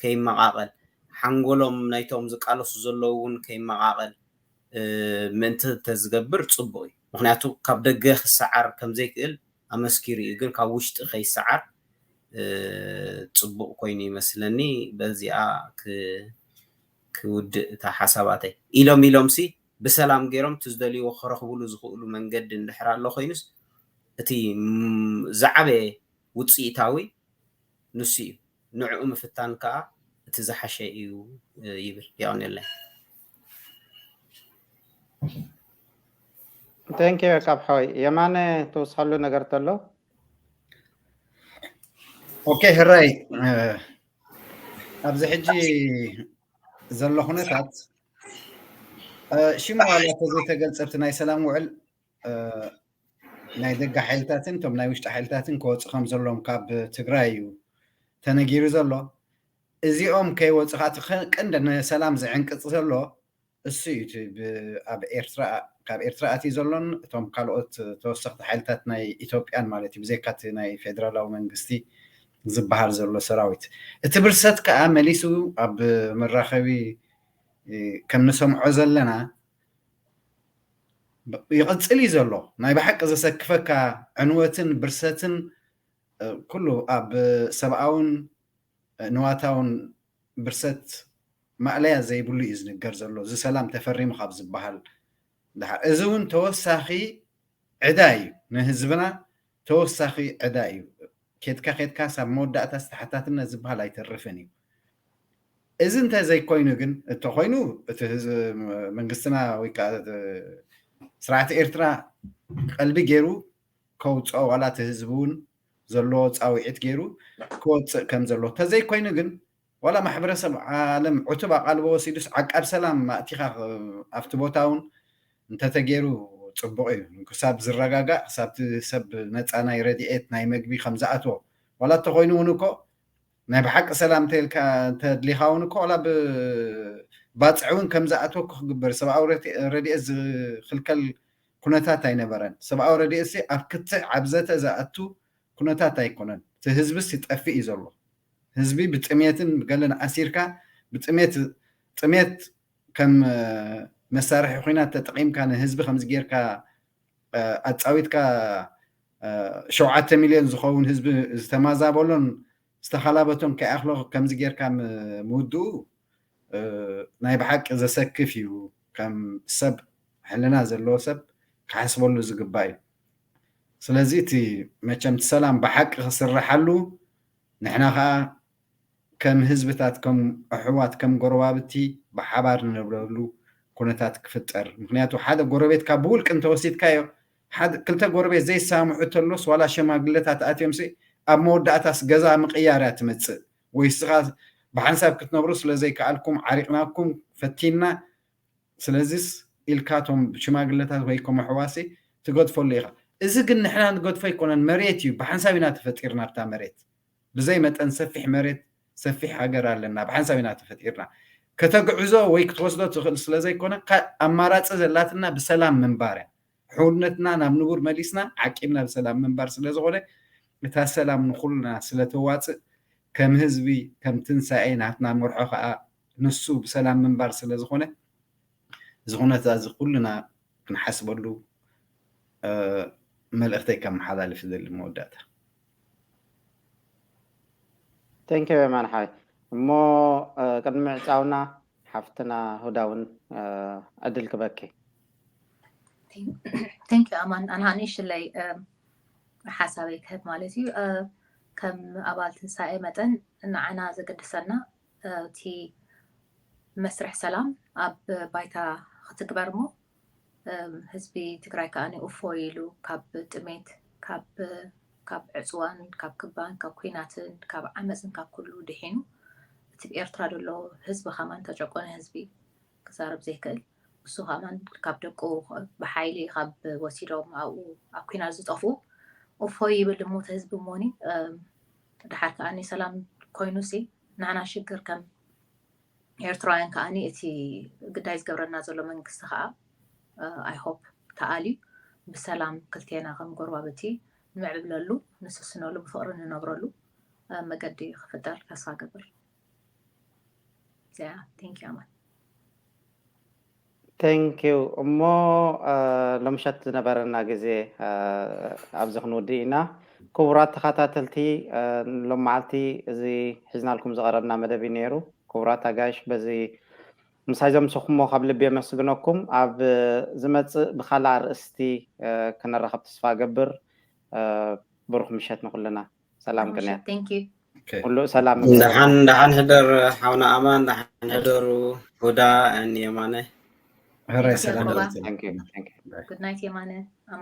ከይመቃቐል ሓንጎሎም ናይቶም ዝቃለሱ ዘለዉ እውን ከይመቃቐል ምእንቲ ተዝገብር ፅቡቅ እዩ ምክንያቱ ካብ ደገ ክሰዓር ከም ዘይክእል ኣመስኪሩ እዩ ግን ካብ ውሽጢ ከይሰዓር ፅቡቅ ኮይኑ ይመስለኒ በዚኣ ክውድእ እታ ሓሳባተይ ኢሎም ሲ ብሰላም ገይሮም ትዝደልይዎ ክረኽብሉ ዝኽእሉ መንገዲ እንድሕር ኣሎ ኮይኑስ እቲ ዝዓበየ ውፅኢታዊ ንሱ እዩ ንዕኡ ምፍታን ከዓ እቲ ዝሓሸ እዩ ይብል ያውነለይ ቴንክ ዩ ካብ ሓወይ የማነ ተወስኻሉ ነገር ተሎ ኦኬ ህራይ ኣብዚ ሕጂ ዘሎ ኩነታት ሽሙ ዋላ ተዘይተገልፀብቲ ናይ ሰላም ውዕል ናይ ደጋ ሓይልታትን ቶም ናይ ውሽጢ ሓይልታትን ክወፅእ ከም ዘሎም ካብ ትግራይ እዩ ተነጊሩ ዘሎ እዚኦም ከይወፅእ ከዓ ቀንዲ ንሰላም ዝዕንቅፅ ዘሎ እሱ እዩ ኣብ ኤርትራ ካብ ኤርትራ ኣትዩ ዘሎን እቶም ካልኦት ተወሰኽቲ ሓይልታት ናይ ኢትዮጵያን ማለት እዩ ብዘይካቲ ናይ ፌደራላዊ መንግስቲ ዝበሃል ዘሎ ሰራዊት እቲ ብርሰት ከዓ መሊሱ ኣብ መራኸቢ ከም ንሰምዖ ዘለና ይቕፅል እዩ ዘሎ ናይ ብሓቂ ዘሰክፈካ ዕንወትን ብርሰትን ኩሉ ኣብ ሰብኣውን ንዋታውን ብርሰት ማዕለያ ዘይብሉ እዩ ዝንገር ዘሎ እዚ ሰላም ተፈሪሙ ካብ ዝበሃል እዚ እውን ተወሳኺ ዕዳ እዩ ንህዝብና ተወሳኺ ዕዳ እዩ ኬትካ ሳብ መወዳእታ ዝተሓታትነት ዝበሃል ኣይተርፍን እዩ እዚ እንታይ ዘይኮይኑ ግን እተኮይኑ እቲ መንግስትና ወይ ከዓ ስርዓት ኤርትራ ቀልቢ ገይሩ ከውፅኦ ዋላ እቲ ህዝቢ እውን ዘለዎ ፃውዒት ገይሩ ክወፅእ ከም ዘሎ ተዘይኮይኑ ግን ዋላ ማሕበረሰብ ዓለም ዕቱብ ኣቃልቦ ወሲዱስ ዓቃብ ሰላም ማእቲኻ ኣብቲ ቦታ እውን እንተተገይሩ ፅቡቅ እዩ ክሳብ ዝረጋጋእ ክሳብ ሰብ ነፃ ናይ ረድኤት ናይ መግቢ ከም ዝኣትዎ ዋላ እተኮይኑ እውን እኮ ናይ ብሓቂ ሰላም ተድሊኻ እውን እኮ ዋላ ባፅዕ እውን ከም ዝኣትዎ ክግበር ሰብኣዊ ረድኤት ዝኽልከል ኩነታት ኣይነበረን ሰብኣዊ ረድኤት ኣብ ክትዕ ዓብዘተ ዝኣቱ ኩነታት ኣይኮነን እቲ ህዝቢስ ይጠፍእ እዩ ዘሎ ህዝቢ ብጥሜትን ገለን ኣሲርካ ጥሜት ከም መሳርሒ ኩናት ተጠቂምካ ንህዝቢ ከምዚ ጌርካ ኣፃዊትካ 7 ሚልዮን ዝኸውን ህዝቢ ዝተማዛበሎን ዝተኸላበቶም ከይኣኽሎ ከምዚ ጌርካ ምውድኡ ናይ ብሓቂ ዘሰክፍ እዩ ከም ሰብ ሕልና ዘለዎ ሰብ ክሓስበሉ ዝግባእ እዩ ስለዚ እቲ መቸም ሰላም ብሓቂ ክስርሓሉ ንሕና ከዓ ከም ህዝብታት ከም ኣሕዋት ከም ጎረባብቲ ብሓባር ንነብረሉ ኩነታት ክፍጠር ምክንያቱ ሓደ ጎረቤትካ ብውልቅ እንተወሲድካዮ ክልተ ጎረቤት ዘይሰማምዑ ተሎስ ዋላ ሸማግለታት ኣትዮም ኣብ መወዳእታስ ገዛ ምቅያር እያ ትመፅእ ወይ ስኻ ብሓንሳብ ክትነብሩ ስለዘይከኣልኩም ዓሪቕናኩም ፈቲና ስለዚስ ኢልካቶም ሽማግለታት ወይ ከም ኣሕዋሲ ትገድፈሉ ኢኻ እዚ ግን ንሕና ንገድፎ ኣይኮነን መሬት እዩ ብሓንሳብ ኢና ተፈጢርና ብታ መሬት ብዘይ መጠን ሰፊሕ መሬት ሰፊሕ ሃገር ኣለና ብሓንሳብ ኢና ተፈጢርና ከተግዕዞ ወይ ክትወስዶ ትኽእል ስለዘይኮነ ኣማራፂ ዘላትና ብሰላም ምንባር እያ ሕውነትና ናብ ንቡር መሊስና ዓቂብና ብሰላም ምንባር ስለዝኾነ እታ ሰላም ንኩልና ስለተዋፅእ ከም ህዝቢ ከም ትንሳኤ ናትና መርሖ ከዓ ንሱ ብሰላም ምንባር ስለዝኾነ እዚ ኩነታት እዚ ኩልና ክንሓስበሉ መልእኽተይ ከም መሓላለፍ ዝደሊ መወዳእታ ቴንክ ዩ የማነ ሓወይ እሞ ቅድሚ ምዕፃውና ሓፍትና ሁዳውን ዕድል ክበኪ ቴንክ ዩ ኣማን ኣና ንእሽተይ ሓሳበይ ክህብ ማለት እዩ ከም ኣባል ትንሳኤ መጠን ንዓና ዘገድሰና እቲ መስርሕ ሰላም ኣብ ባይታ ክትግበር ሞ ህዝቢ ትግራይ ከዓ እፎ ኢሉ ካብ ጥሜት ካብ ዕፅዋን ካብ ክባን ካብ ኩናትን ካብ ዓመፅን ካብ ኩሉ ድሒኑ እቲ ብኤርትራ ዘሎ ህዝቢ ከማን ተጨቆነ ህዝቢ ክዛረብ ዘይክእል እሱ ከማን ካብ ደቁ ብሓይሊ ካብ ወሲዶም ኣብኡ ኣብ ኩናት ዝጠፍኡ እፎ ይብል ሞ እቲ ህዝቢ ሞኒ ድሓር ከዓኒ ሰላም ኮይኑ ንዓና ሽግር ከም ኤርትራውያን ከዓኒ እቲ ግዳይ ዝገብረና ዘሎ መንግስቲ ከዓ ኣይሆፕ ተኣልዩ بسلام كلتينا خم قربابتي نعبللو نسسنولو بفقر ننبرلو مقدي خفدال كسا قبر ثانك يو أمان ثانك يو እሞ ለምሸት ነበረና ግዜ ኣብዚ ክንውዲእና ክቡራት ተኸታተልቲ ሎም መዓልቲ እዚ ሒዝናልኩም ዝቐረብና መደብ እዩ ነይሩ ክቡራት ኣጋይሽ በዚ ምሳይዞም ስኹሞ ካብ ልቢ የመስግነኩም ኣብ ዝመፅእ ብካልእ ኣርእስቲ ክነራኸብ ተስፋ ገብር ብሩኽ ምሸት ንኩልና ሰላም ቅንያ ثانك يو ኩሉ ሰላም دحن هدر حونا أمان دحن هدر هدى أن يمانه هراي سلام Bye. ثانك يو Good night يمانة